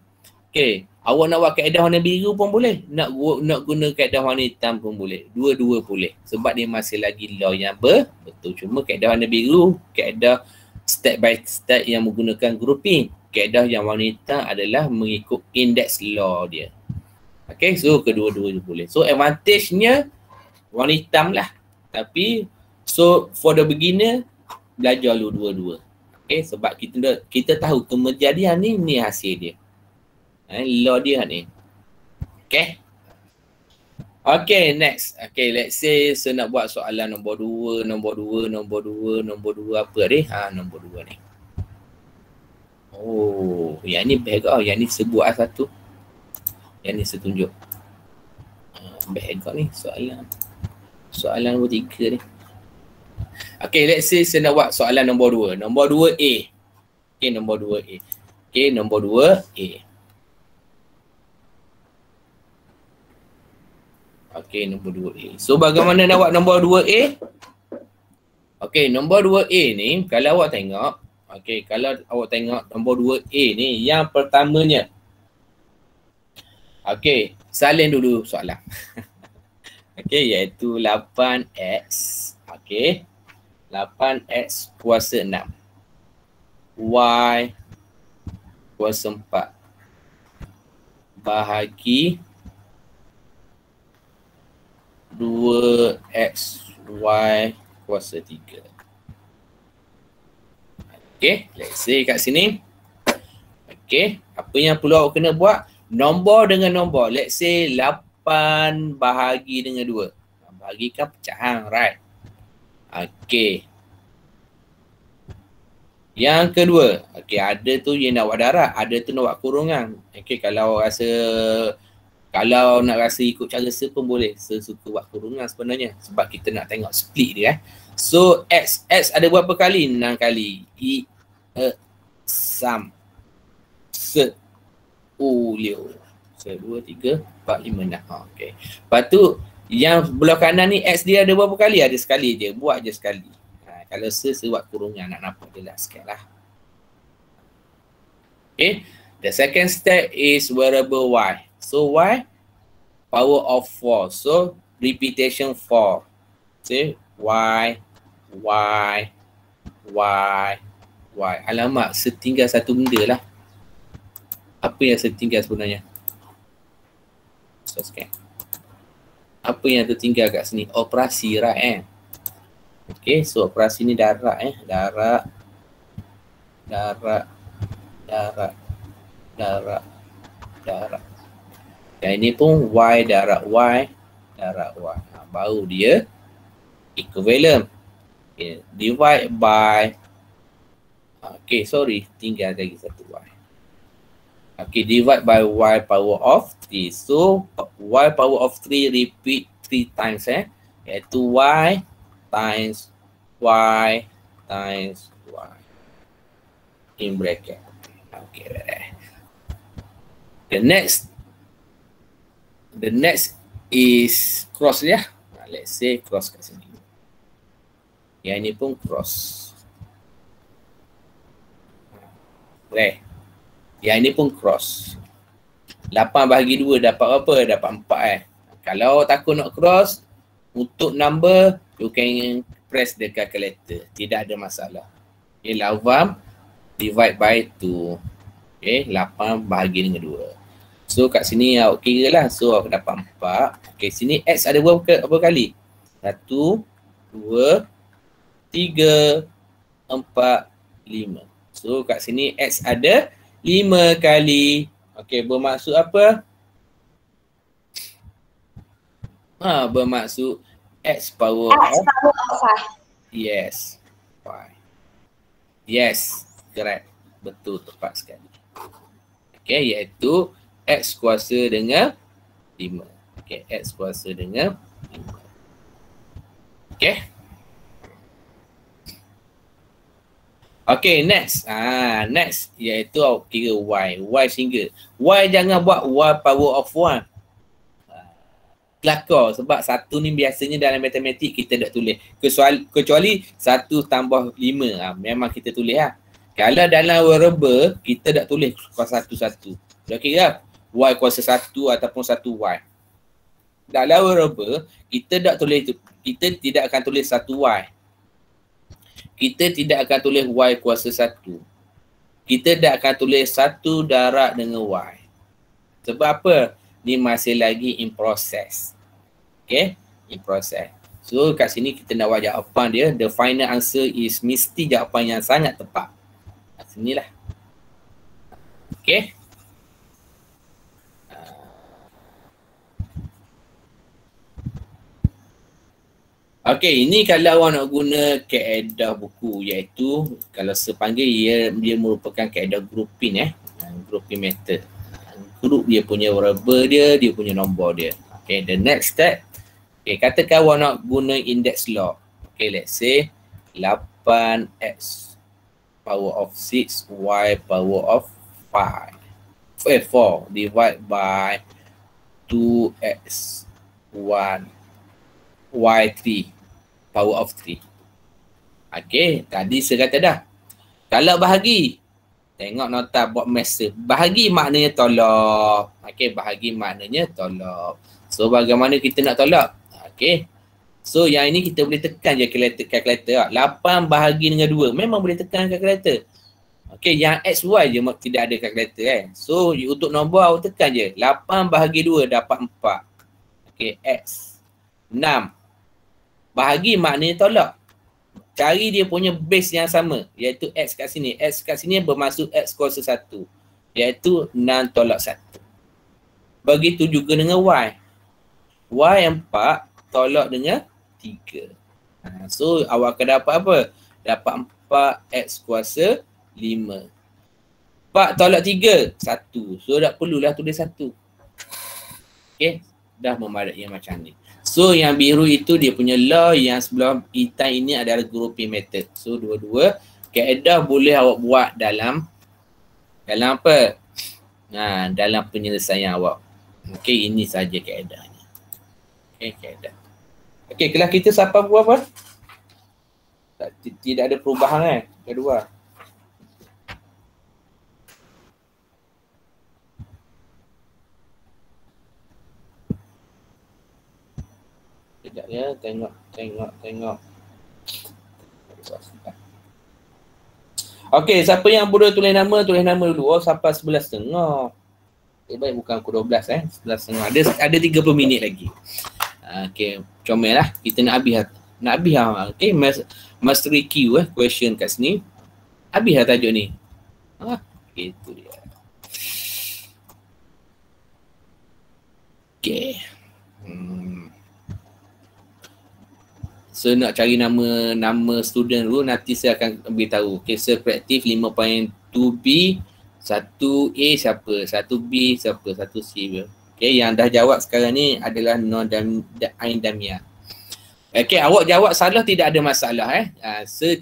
S1: Okay, awak nak buat kaedah warna biru pun boleh. Nak guna kaedah warna hitam pun boleh. Dua-dua boleh. Sebab dia masih lagi law yang betul. Cuma kaedah warna biru, kaedah step by step yang menggunakan grouping. Kaedah yang warna hitam adalah mengikut index law dia. Okay, so kedua-dua boleh. So advantage-nya warna hitam lah. Tapi, so for the beginner, belajar lu dua-dua. Okay, sebab kita tahu kejadian ni hasil dia. Law dia ni. Okay. Okay, next. Okay, let's say saya nak buat soalan nombor 2 apa ni? Nombor 2 ni. Oh, yang ni bag yang ni sebut satu. Yang ni saya tunjuk. Bag ni soalan nombor 3 ni. Okay, let's say saya nak buat soalan nombor 2. Nombor 2A. Okay, nombor 2A. Okay, nombor 2A. Okay, nombor 2A. So, bagaimana nak buat nombor 2A? Okay, nombor 2A ni, kalau awak tengok, okay, kalau awak tengok nombor 2A ni, yang pertamanya. Okay, salin dulu soalan. Okay, iaitu 8X. Okay, 8X kuasa 6. Y kuasa 4. Bahagi 2XY kuasa 3. Okay, let's say kat sini. Okay, apa yang perlu awak kena buat? Nombor dengan nombor. Let's say 8 bahagi dengan 2. Bahagikan pecahan, right? Okay. Yang kedua, okay, ada tu yang nak buat darab, ada tu nak buat kurungan. Okay, kalau nak rasa ikut cara saya pun boleh. Saya suka buat kurungan sebenarnya. Sebab kita nak tengok split dia. So, X ada berapa kali? 6 kali. Sum. Set. Liu. 1, 2, 3, 4, 5, 6. Okay. Lepas tu, yang belah kanan ni X dia ada berapa kali? Ada sekali je. Buat je sekali. Kalau saya buat kurungan, nak nampak dia lah sikit lah. Okay. The second step is variable Y. So, Y, power of 4. So, repetition 4. See, Y. Alamak, setinggal satu benda lah. Apa yang setinggal sebenarnya? So, scan. Apa yang tertinggal kat sini? Operasi, right? Okay, so operasi ni darab. Dan ini pun Y darab Y. Baru dia equivalent. Okay, divide by. Okay, sorry. Tinggal lagi satu Y. Okay, divide by Y power of 3. So, Y power of 3 repeat 3 times. Iaitu Y times Y times Y. In bracket. Okay, The next is cross ya. Let's say cross kat sini. Yang ini pun cross. Okay. Yang ini pun cross. 8 bahagi 2 dapat apa? Dapat 4 Kalau takut nak cross, untuk number, you can press the calculator. Tidak ada masalah. Okay, lawam divide by 2. Okay, 8 bahagi dengan 2. So kat sini awak kira lah. So awak dapat 4. Okay, sini X ada berapa kali? 1, 2, 3, 4, 5. So kat sini X ada 5 kali. Okay, bermaksud apa? Bermaksud X power of 5. Yes. 5. Yes, correct. Betul, tepat sekali. Okay, iaitu X kuasa dengan 5. Okay, X kuasa dengan 5. Okay. Okay, next. Next iaitu kira Y. Y single. Y jangan buat Y power of 1. Kelakar sebab 1 ni biasanya dalam matematik kita tak tulis. Kecuali 1 tambah 5. Memang kita tulis lah. Kalau dalam variable, kita dah tulis kuasa satu-satu. Dah kira y kuasa 1 ataupun 1y. Dalam variable, kita tidak akan tulis 1y. Kita tidak akan tulis y kuasa 1. Kita tak akan tulis 1 darab dengan y. Sebab apa? Ni masih lagi in process. Okay? In process. So kat sini kita nak buat jawapan dia. The final answer is mesti jawapan yang sangat tepat. Kat sinilah. Okay? Okey, ini kalau awak nak guna kaedah buku, iaitu kalau sepanggil dia merupakan kaedah grouping grouping method. Group dia punya variable dia punya nombor dia. Okay, the next step. Okay, katakan awak nak guna index log. Okay, let's say 8x power of 6 y power of 4 divide by 2x 1 y3 power of 3. Okay, tadi saya kata dah. Kalau bahagi, tengok nota buat masa. Bahagi maknanya tolak. Okay, bahagi maknanya tolak. So, bagaimana kita nak tolak? Okay. So, yang ini kita boleh tekan je kalkulator. 8 bahagi dengan 2. Memang boleh tekan kalkulator. Okay, yang XY je tidak ada kalkulator So, untuk nombor awak tekan je. 8 bahagi 2 dapat 4. Okay, X. 6. Bahagi maknanya tolak. Cari dia punya base yang sama, iaitu X kat sini. X kat sini bermaksud X kuasa 1, iaitu 6 tolak 1. Begitu juga dengan Y. Y 4 tolak dengan 3. So awak akan dapat apa? Dapat 4X kuasa 5. 4 tolak 3, 1. So tak perlulah tulis 1. Okay, dah memadai yang macam ni. So yang biru itu dia punya law, yang sebelah hitam ini adalah grouping method. So dua-dua kaedah boleh awak buat dalam apa? Dalam penyelesaian awak. Okey, ini saja kaedahnya. Okey, kaedah. Okey, kelas kita sampai berapa? Tidak ada perubahan kedua. Sekejap ya, tengok. Okey, siapa yang boleh tulis nama dulu. Oh, sampai 11.30. Baik, bukan pukul 12 11.30. Ada 30 minit lagi. Okey, comel lah. Kita nak habis. Okey, mastery Q question kat sini. Habis lah tajuk ni. Itu dia. Okey. So nak cari nama student dulu, nanti saya akan beritahu. Okay, so praktif 5.2B, 1A siapa, 1B siapa, 1C. Okay, yang dah jawab sekarang ni adalah Ain Damia. Okay, awak jawab salah tidak ada masalah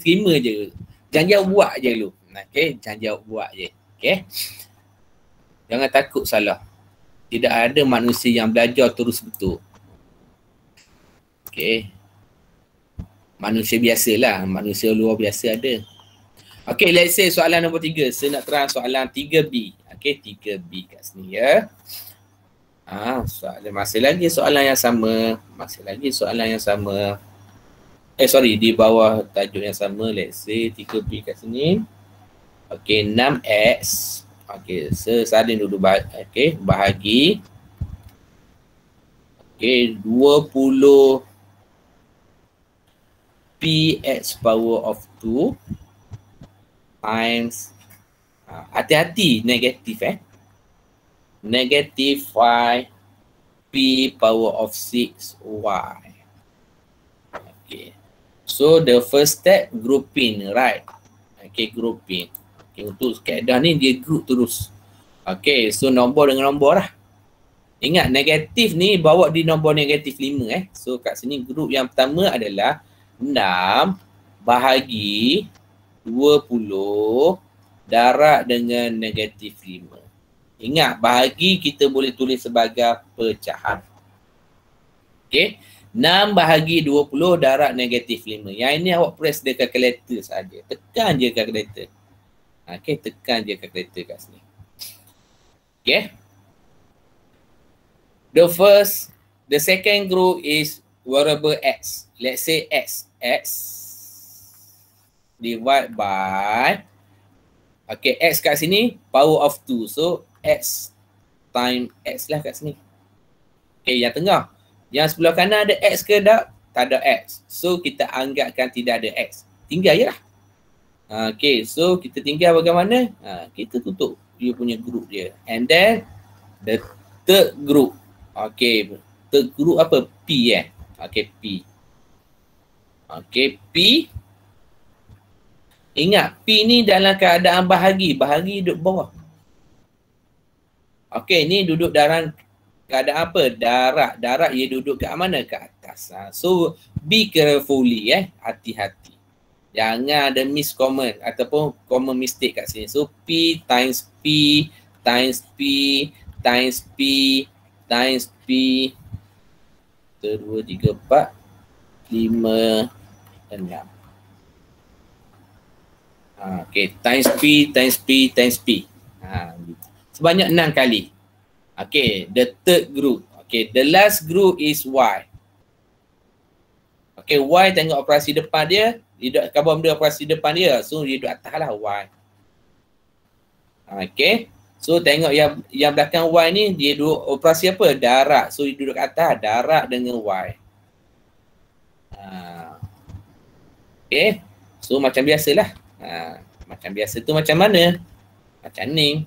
S1: terima je. Jangan jawab buat je dulu. Okay, jangan jawab buat je. Okay. Jangan takut salah. Tidak ada manusia yang belajar terus betul. Okay. Manusia biasalah, manusia luar biasa ada. Okay, let's say soalan nombor 3. Saya nak terang soalan 3B. Okay, 3B kat sini ya. Masih lagi soalan yang sama. Di bawah tajuk yang sama. Let's say 3B kat sini. Okay, 6X. Okay, salin dulu. Okay, bahagi. Okay, 20 Px power of 2 times hati-hati negatif negatif 5 P power of 6y. Okay, so the first step grouping, right? Okay, grouping. Okay, untuk kaedah ni dia group terus. Okay, so nombor dengan nombor lah. Ingat negatif ni bawa di nombor negatif 5 So kat sini group yang pertama adalah 6 bahagi 20 darab dengan negatif 5. Ingat, bahagi kita boleh tulis sebagai pecahan. Okey, 6 bahagi 20 darab negatif 5. Yang ini awak press dia kalkulator saja. Tekan je kalkulator. Okay, tekan je kalkulator kat sini. Okay. The second group is variable x. Let's say x. X divide by, okay, x kat sini power of 2. So, x time x lah kat sini. Okay, yang tengah. Yang sebelah kanan ada x ke tak? Tak ada x. So, kita anggapkan tidak ada x. Tinggal je lah. Okay, so kita tinggal bagaimana? Kita tutup dia punya group dia. And then, the third group. Okay, third group apa? P Okay, P. Okay, P. Ingat, P ni dalam keadaan bahagi. Bahagi duduk bawah. Okay, ni duduk dalam keadaan apa? Darat. Darat ia duduk kat mana? Kat atas. So, be carefully hati-hati. Jangan ada miss common ataupun common mistake kat sini. So, P times P times P times P times P 1, 2, 3, 4, 5, 6. Okay, times P times P times P. Sebanyak 6 kali. Okay, the third group. Okay, the last group is Y. Okay, Y tengok operasi depan dia. Dia duduk kat bawah dia operasi depan dia. So, dia duduk atas lah Y. Okay. So, tengok yang belakang Y ni, dia duduk operasi apa? Darat. So, dia duduk kat atas. Darat dengan Y. Okay. So, macam biasalah. Macam biasa tu macam mana? Macam ni.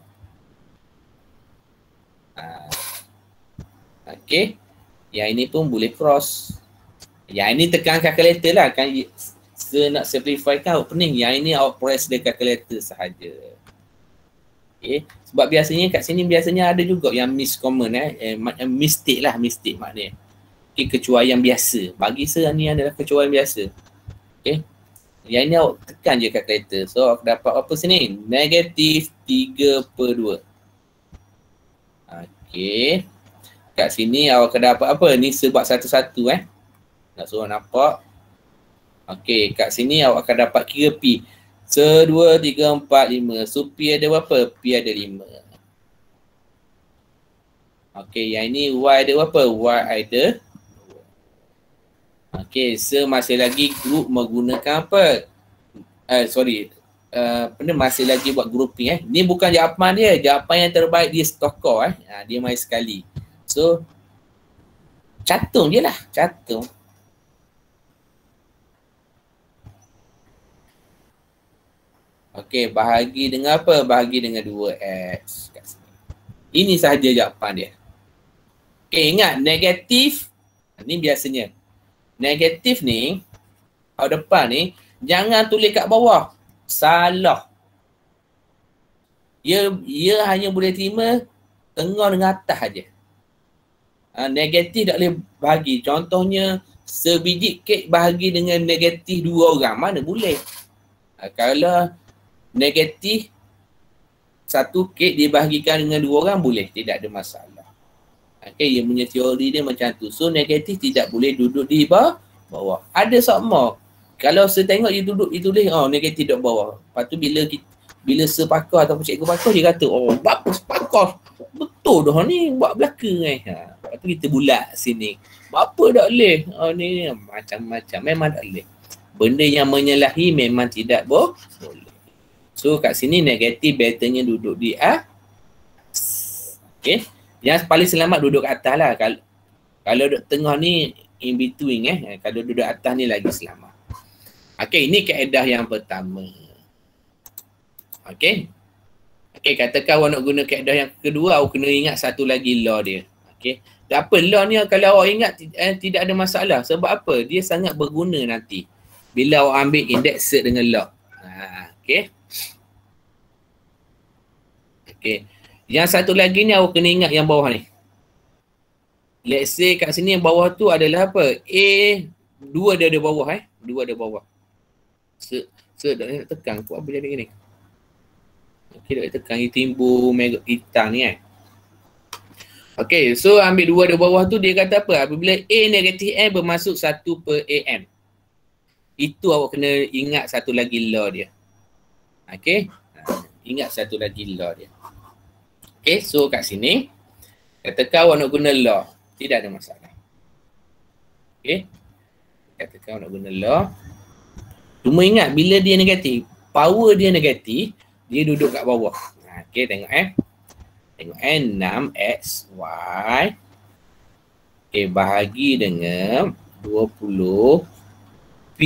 S1: Okay. Yang ini pun boleh cross. Yang ini tekan calculator lah. Kan nak simplify kan opening. Yang ini awak press the calculator sahaja. Okay. Sebab biasanya kat sini biasanya ada juga yang miss common mistake lah, mistake maknanya. Okay, kecuaian biasa. Bagi saya ni adalah kecuaian biasa. Okay. Yang ini awak tekan je calculator. So awak dapat apa sini? Negatif 3/2. Okay. Kat sini awak akan dapat apa? Ni sebab satu-satu nak suruh nampak. Okey, kat sini awak akan dapat kira P. 1, 2, 3, 4, 5. So P ada berapa? P ada 5. Okey, yang ini Y ada berapa? Y ada 2. Okey, so masih lagi group menggunakan apa? Masih lagi buat grouping Ni bukan jawapan dia. Jawapan yang terbaik dia stokor dia main sekali. So catung je lah, catung. Okey, bahagi dengan apa? Bahagi dengan 2x kat sini. Ini sahaja jawapan dia. Okey, ingat negatif. Ni biasanya. Negatif ni, kat depan ni, jangan tulis kat bawah. Salah. Ia hanya boleh terima tengah dengan atas saja. Negatif tak boleh bahagi. Contohnya, sebiji kek bahagi dengan negatif 2 orang. Mana boleh? Kalau negatif 1 kek dibahagikan dengan 2 orang boleh. Tidak ada masalah. Okay, dia punya teori dia macam tu. So, negatif tidak boleh duduk di bawah. Ada sama. Kalau saya tengok dia duduk, dia tulis, negatif duduk bawah. Lepas tu bila sepakar ataupun cikgu pakar, dia kata, bagus pakar. Betul dah ni, buat belakang Lepas tu kita bulat sini. Apa tak boleh? Ni macam-macam. Memang tak boleh. Benda yang menyalahi memang tidak boleh. So kat sini negatif betternya duduk di okay. Yang paling selamat duduk kat atas lah. Kalau duduk tengah ni in between Kalau duduk atas ni lagi selamat. Okay, ini kaedah yang pertama. Okay. Okay, katakan awak nak guna kaedah yang kedua, awak kena ingat satu lagi law dia. Okay. Dan apa law ni kalau awak ingat tidak ada masalah. Sebab apa? Dia sangat berguna nanti. Bila awak ambil index cert dengan law. Okay. Okay. Yang satu lagi ni awak kena ingat yang bawah ni. Let's say kat sini yang bawah tu adalah apa? A, 2 dia ada bawah 2 ada bawah. Nak tekan aku apa jadi gini. Okay, nak tekan dia timbul hitam ni Okay, so ambil 2 ada bawah tu dia kata apa? Apabila A negatif M bermaksud 1/AM. Itu awak kena ingat satu lagi law dia. Okay. Ingat satu lagi law dia. Okay, so kat sini, katakan awak nak guna law. Tidak ada masalah. Okay. Katakan awak nak guna law. Cuma ingat, bila dia negatif, power dia negatif, dia duduk kat bawah. Okay, tengok Tengok 6x, y. Okay, bahagi dengan 20 p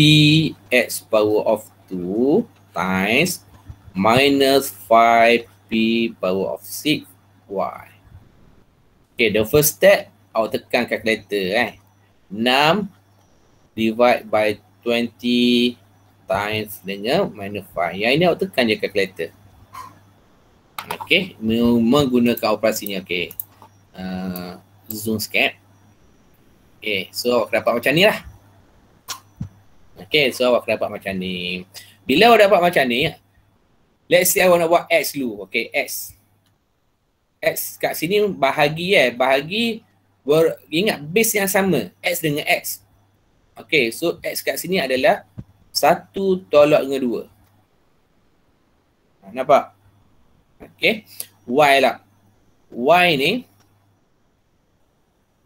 S1: x power of 2 times minus 5 p power of 6 y. Okay, the first step, awak tekan calculator 6 divide by 20 times dengan minus 5. Yang ini awak tekan je calculator. Okay, menggunakan operasinya. Okay, zoom sikit. Okay, so awak dapat macam ni lah. Okay, so awak dapat macam ni. Bila awak dapat macam ni, let's say awak nak buat X dulu. Okay, X. X kat sini bahagi bahagi, ingat base yang sama. X dengan X. Okay, so X kat sini adalah 1 tolak dengan 2. Nampak? Okay, Y lah. Y ni,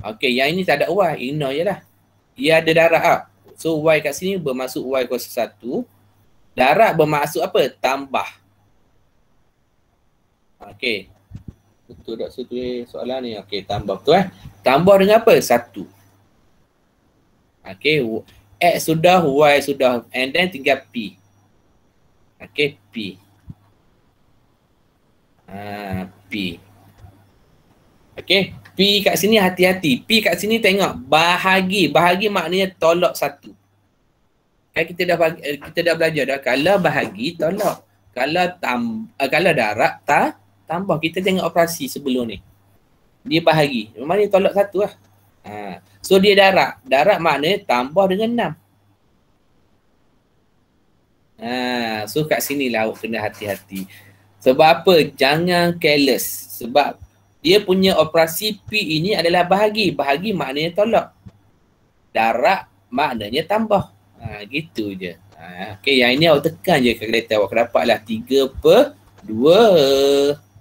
S1: okay, yang ini tak ada Y, ignore je lah. Ia ada darab lah. So Y kat sini bermaksud Y kuasa 1. Darab bermaksud apa? Tambah. Okay. Betul tak soalan ni? Okay, tambah betul Tambah dengan apa? 1. Okay, X sudah, Y sudah. And then tinggal P. Okay, P. P. Okay, P kat sini hati-hati. P kat sini tengok bahagi. Bahagi maknanya tolak 1. Kan kita dah belajar dah. Kalau bahagi tolak. Kalau darab tambah. Kita tengok operasi sebelum ni. Dia bahagi. Memang dia tolak 1 lah. So dia darab. Darab maknanya tambah dengan 6. So kat sini lah awak kena hati-hati. Sebab apa? Jangan careless. Sebab dia punya operasi P ini adalah bahagi. Bahagi maknanya tolak. Darab maknanya tambah. Gitu je. Okay, yang ini awak tekan je calculator. Awak dapatlah 3/2.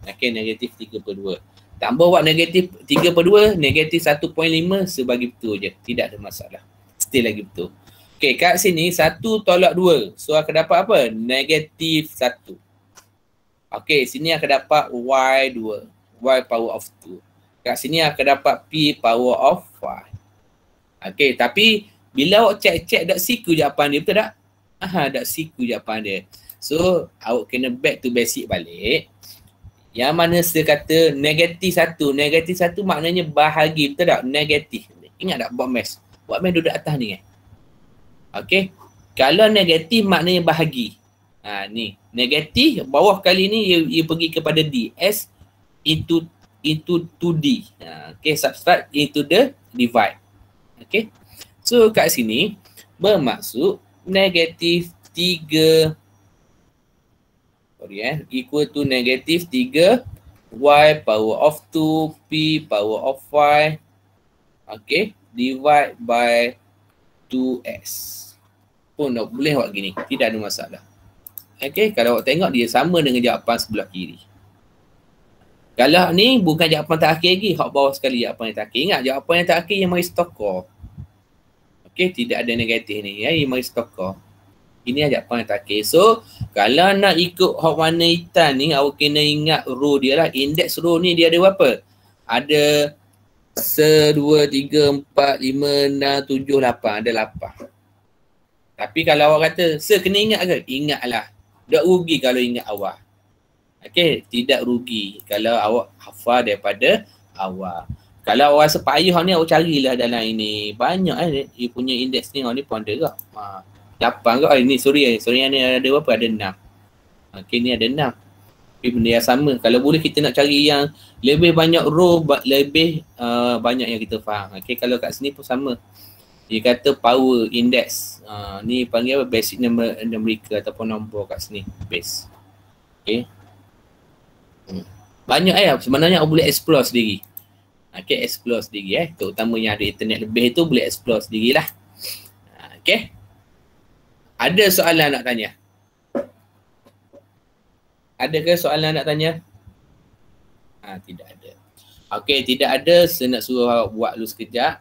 S1: Okay, negatif 3/2. Tambah awak negatif 3/2, negatif 1.5 sebagi betul je. Tidak ada masalah. Still lagi betul. Okay, kat sini 1 tolak 2. So akan dapat apa? Negatif 1. Okay, sini akan dapat Y2. Y power of 2. Kat sini akan dapat P power of 5. Okay, tapi bila awak check .siku jawapan dia, betul tak? .siku jawapan dia. So, awak kena back to basic balik. Yang mana saya kata negatif 1. Negatif 1 maknanya bahagi, betul tak? Negatif. Ingat tak buat math? Buat math duduk atas ni Okay. Kalau negatif maknanya bahagi. Ni. Negatif, bawah kali ni ia pergi kepada D. S into 2D. Okay, subtract into the divide. Okay. So kat sini bermaksud negatif 3 equal to negatif 3 Y power of 2 P power of 5 okay, divide by 2x. Pun boleh buat gini, tidak ada masalah. Okay, kalau awak tengok dia sama dengan jawapan sebelah kiri. Kalau ni bukan jawapan terakhir lagi, hak bawah sekali jawapan yang terakhir. Ingat jawapan yang terakhir yang mari stokor. Okay, tidak ada negatif ni. Yang mari stokor. Ini jawapan yang terakhir. So, kalau nak ikut hak warna hitam ni, awak kena ingat row dia lah. Index row ni dia ada berapa? Ada 1, 2, 3, 4, 5, 6, 7, 8. Ada 8. Tapi kalau awak kata, kena ingat ke? Ingatlah. Tak rugi kalau ingat awal. Okay, tidak rugi kalau awak hafal daripada awal. Kalau awak rasa payah ni, awak carilah dalam ini. Banyak dia punya indeks ni, ni pun ada ke? 8 ke? Ni sorry ni ada berapa? Ada 6. Okay, ni ada 6. Tapi benda yang sama. Kalau boleh kita nak cari yang lebih banyak row, lebih banyak yang kita faham. Okay, kalau kat sini pun sama. Dia kata power index. Ni panggil apa? Basic numerical ataupun nombor kat sini. Base. Okay. Banyak sebenarnya awak boleh explore sendiri. Okay, explore sendiri terutama yang ada internet lebih tu boleh explore sendirilah. Okay. Ada soalan nak tanya? Adakah soalan nak tanya? Tidak ada. Okey, tidak ada. Saya nak suruh awak buat dulu sekejap.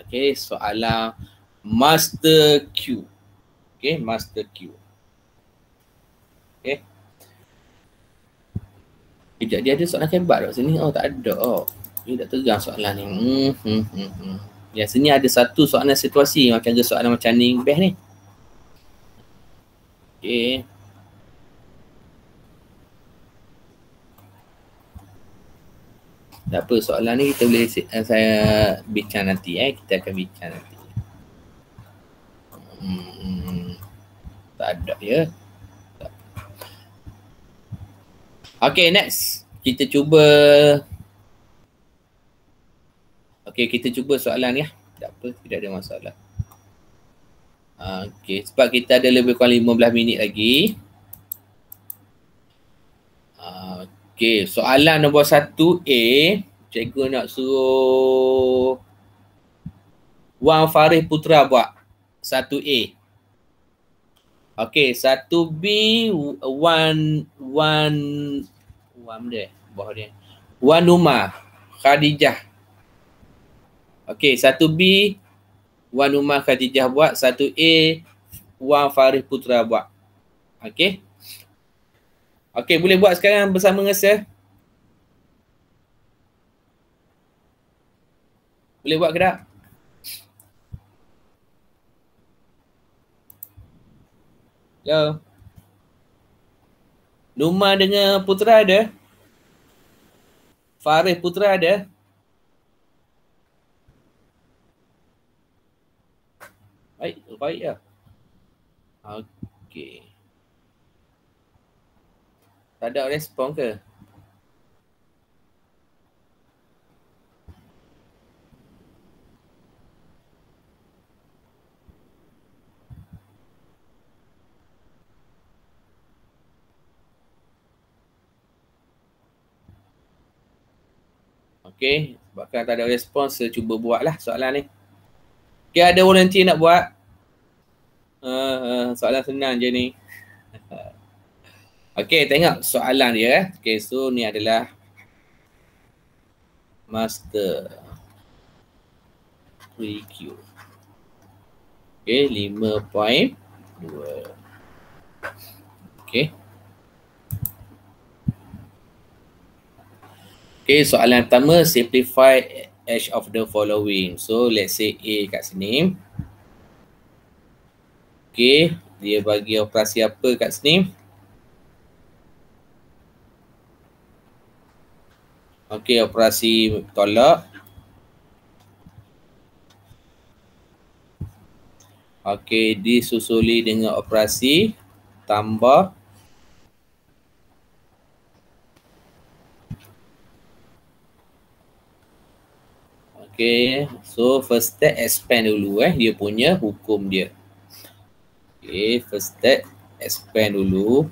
S1: Okey, soalan master Q. Okey, master Q. Okey. Sekejap, dia ada soalan hebat kat sini. Oh, tak ada. Oh, dia tak tegang soalan ni. Biasanya ada satu soalan situasi macam soalan macam ni. Best ni. Okey. Tak apa, soalan ni kita boleh saya bincang nanti. Kita akan bincang nanti. Tak ada ya. Okay, next. Kita cuba. Okay, kita cuba soalan ya. Tak apa, tidak ada masalah. Okay, sebab kita ada lebih kurang 15 minit lagi. Okay, soalan nombor 1A. Cikgu nak suruh Wan Faris Putra buat 1A. Okay, 1B Wan Umar Khadijah. Okay, 1B Wan Umar Khadijah buat, 1A Wan Faris Putra buat. Okay. Okay, boleh buat sekarang bersama dengan saya? Boleh buat ke tak? Yo. Numa dengan Putra ada? Faris Putra ada? Baik ya. Okey. Tak ada respon ke? Okey, sebabkan tak ada respon, saya cuba buatlah soalan ni. Okey, ada volunteer nak buat? Soalan senang je ni. Okey, tengok soalan dia. Okey, so ni adalah master 3Q. Okey, 5.2. Okey. Okey, soalan pertama, simplify each of the following. So, let's say A kat sini. Okey, dia bagi operasi apa kat sini? Okey, operasi tolak. Okey, disusuli dengan operasi tambah. Okey, so first step expand dulu dia punya hukum dia. Okey, first step expand dulu.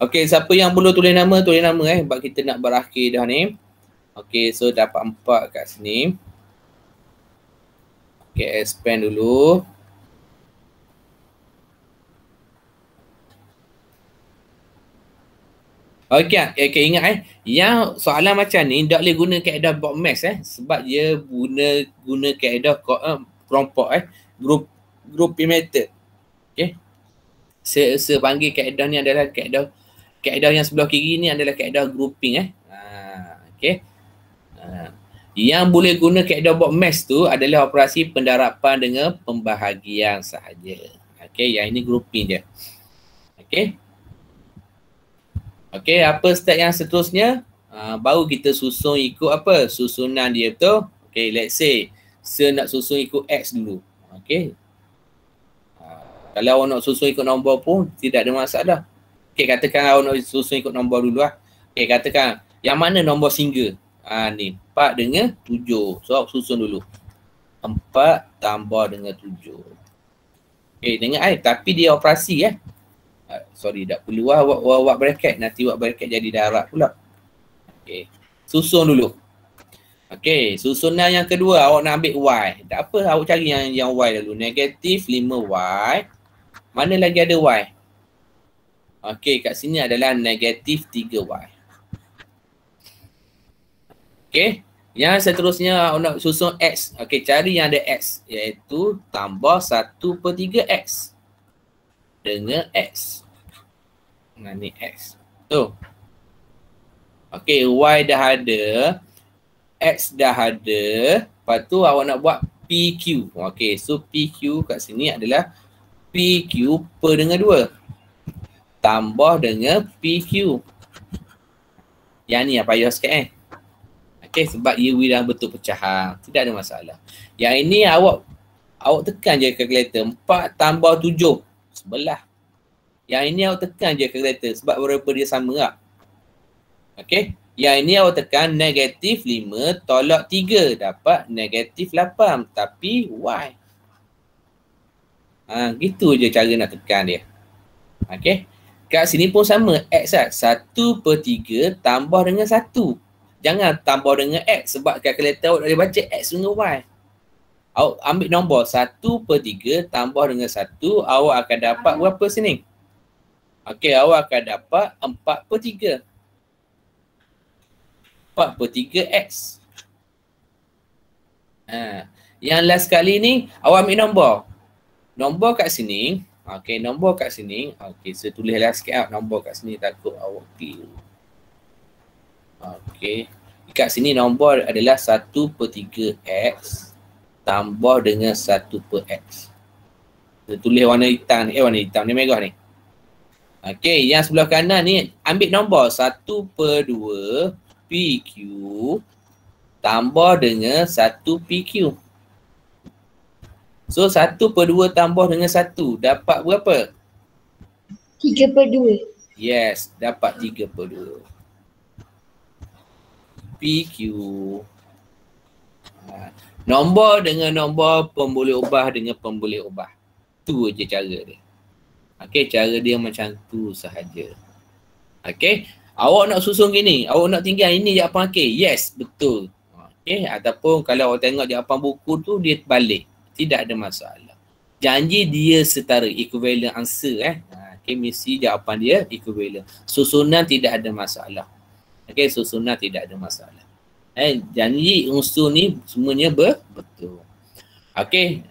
S1: Okey, siapa yang belum tulis nama sebab kita nak berakhir dah ni. Okey, so dapat 4 kat sini. Okey, expand dulu. Okey, ingat yang soalan macam ni tak boleh guna kaedah box math sebab dia guna kaedah kelompok grouping method. Okey. Saya panggil kaedah ni adalah kaedah yang sebelah kiri ni adalah kaedah grouping okey. Yang boleh guna kaedah box math tu adalah operasi pendarapan dengan pembahagian sahaja. Okey, yang ini grouping dia. Okey. Okey, apa step yang seterusnya? Baru kita susun ikut apa? Susunan dia betul. Okey, let's say saya nak susun ikut X dulu. Okey. Kalau awak nak susun ikut nombor pun tidak ada masalah. Okey, katakan awak nak susun ikut nombor dulu lah. Okey, katakan yang mana nombor single? Ni 4 dengan 7. So awak susun dulu. 4 tambah dengan 7. Okey, dengar tapi dia operasi sorry, tak perlu awak bracket. Nanti awak bracket jadi darab pula. Okey, susun dulu. Okey, susunan yang kedua awak nak ambil Y. Tak apa, awak cari yang Y dulu. Negatif 5Y. Mana lagi ada Y? Okey, kat sini adalah negatif 3Y. Okey, yang seterusnya awak nak susun X. Okey, cari yang ada X. Iaitu tambah 1/3X. Dengan X. Nah, ni X. Tu. Okey, Y dah ada. X dah ada. Lepas tu awak nak buat PQ. Okey, so PQ kat sini adalah PQ per dengan 2. Tambah dengan PQ. Yang ni yang payah sikit Okey, sebab ia dalam bentuk pecahan. Tidak ada masalah. Yang ini awak tekan je kalkulator. 4 tambah 7. 11. Yang ini awak tekan je kalkulator sebab berapa dia sama tak? Okey. Yang ini awak tekan negatif 5 tolak 3. Dapat negatif 8. Tapi Y. Gitu je cara nak tekan dia. Okey. Kat sini pun sama. X lah. 1/3 tambah dengan 1. Jangan tambah dengan X sebab kalkulator awak dah baca X dengan Y. Awak ambil nombor 1/3 tambah dengan 1. Awak akan dapat berapa sini? Okey, awak akan dapat 4/3. 4/3X. Yang last kali ni awak ambil nombor. Nombor kat sini. Okey, nombor kat sini. Okey, saya tulislah sikit nombor kat sini takut awak keliru. Okey. Kat sini nombor adalah 1/3X tambah dengan 1/X. Saya tulis warna hitam ni merah ni. Okey, yang sebelah kanan ni ambil nombor 1/2 PQ tambah dengan 1 PQ. So 1/2 tambah dengan 1 dapat berapa?
S2: 3/2.
S1: Yes, dapat 3/2. PQ. Nombor dengan nombor, pemboleh ubah dengan pemboleh ubah. Tu je cara dia. Okey, cara dia macam tu sahaja. Okey. Awak nak susun gini, awak nak tinggal ini jawapan akhir. Yes, betul. Okey, ataupun kalau awak tengok jawapan buku tu dia balik. Tidak ada masalah. Janji dia setara, equivalent answer Okey, mesti jawapan dia equivalent. Susunan tidak ada masalah. Okey, susunan tidak ada masalah. Janji unsur ni semuanya betul. Okey.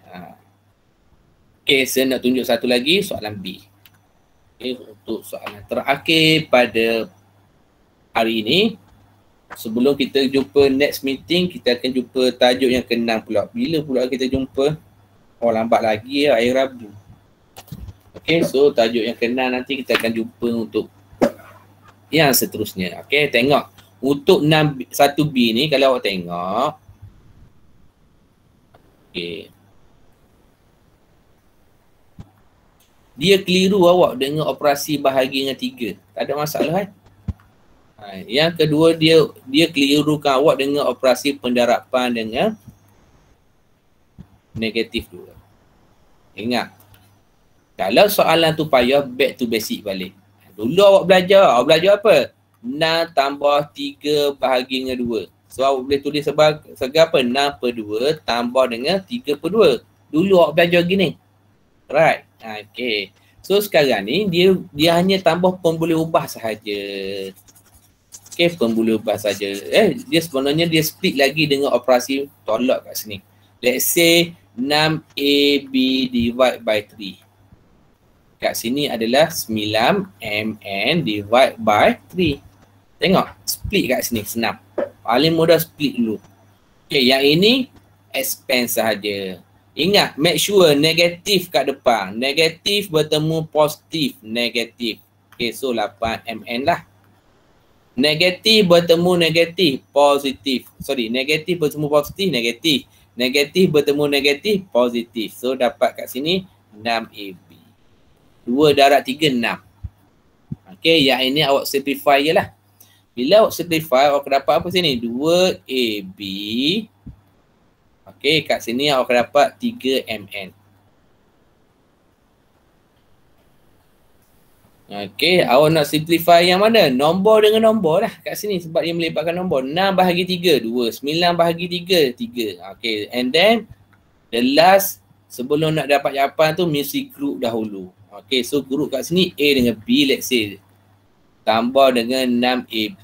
S1: Okey, saya nak tunjuk satu lagi soalan B. Okey, untuk soalan terakhir pada hari ini, sebelum kita jumpa next meeting, kita akan jumpa tajuk yang ke-6 pula. Bila pula kita jumpa? Oh, lambat lagi hari Rabu. Okey, so tajuk yang ke-6 nanti kita akan jumpa untuk yang seterusnya. Okey, tengok. Untuk 1B ni kalau awak tengok. Okey. Dia keliru awak dengan operasi bahagi dengan 3. Tak ada masalah Yang kedua dia kelirukan awak dengan operasi pendarapan dengan negatif 2. Ingat. Kalau soalan tu payah, back to basic balik. Dulu awak belajar apa? 6 tambah 3 bahagi dengan 2. So awak boleh tulis sebagai apa? 6/2 tambah dengan 3/2. Dulu awak belajar gini. Right. Okay. So sekarang ni dia hanya tambah pemboleh ubah sahaja. Okay, pemboleh ubah saja. Dia sebenarnya dia split lagi dengan operasi tolak kat sini. Let's say 6AB divide by 3. Kat sini adalah 9MN divide by 3. Tengok, split kat sini senang. Paling mudah split dulu. Okay, yang ini expand sahaja. Ingat, make sure negatif kat depan. Negatif bertemu positif. Negatif. Okay, so 8MN lah. Negatif bertemu negatif. Positif. Sorry, negatif bertemu positif. Negatif. Negatif bertemu negatif. Positif. So, dapat kat sini 6AB. 2 darab 3, 6. Okay, yang ini awak simplify je lah. Bila awak simplify, awak akan dapat apa sini? 2AB. Okay, kat sini awak akan dapat 3MN. Okey, awak nak simplify yang mana? Nombor dengan nombor lah kat sini sebab dia melibatkan nombor. 6 bahagi 3, 2. 9 bahagi 3, 3. Okey, and then the last sebelum nak dapat jawapan tu mesti group dahulu. Okey, so group kat sini A dengan B, let's say. Tambah dengan 6AB.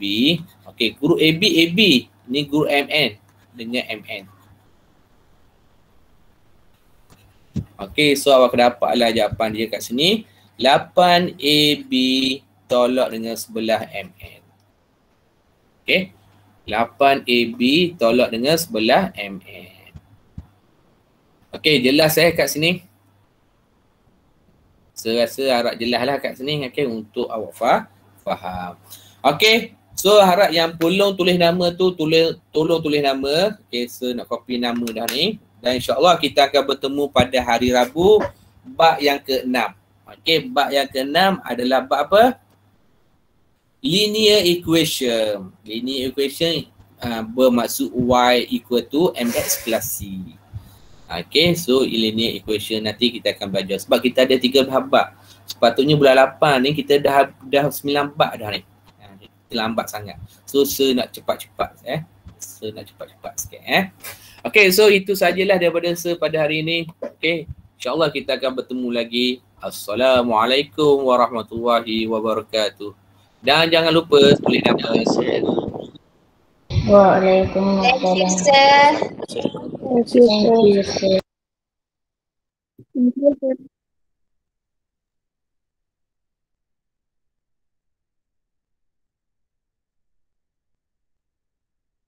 S1: Okey, group AB, AB. Ni group MN dengan MN. Okey, so awak dapatlah jawapan dia kat sini. 8AB tolak dengan sebelah MN. Okey. 8AB tolak dengan sebelah MN. Okey, jelas kat sini. Saya rasa harap jelas lah kat sini, okey, untuk awak faham. Okey, so harap yang tolong tulis nama tu, tolong tulis nama. Okey, so nak copy nama dah ni. Dan insyaAllah kita akan bertemu pada hari Rabu, bab yang ke-6. Okey, bab yang ke-6 adalah bab apa? Linear equation. Linear equation bermaksud Y equal to MX plus C. Okey, so linear equation nanti kita akan belajar. Sebab kita ada 13 bab. Sepatutnya bulan 8 ni kita dah 9 bab dah ni. Terlambat sangat. So, nak cepat-cepat. Nak cepat-cepat sikit. Okey, so itu sajalah daripada pada hari ini. Okey, insyaAllah kita akan bertemu lagi. Assalamualaikum warahmatullahi wabarakatuh. Dan jangan lupa tulis nama.
S2: Waalaikumsalam.
S3: Thank you, sir.
S2: Thank you, sir.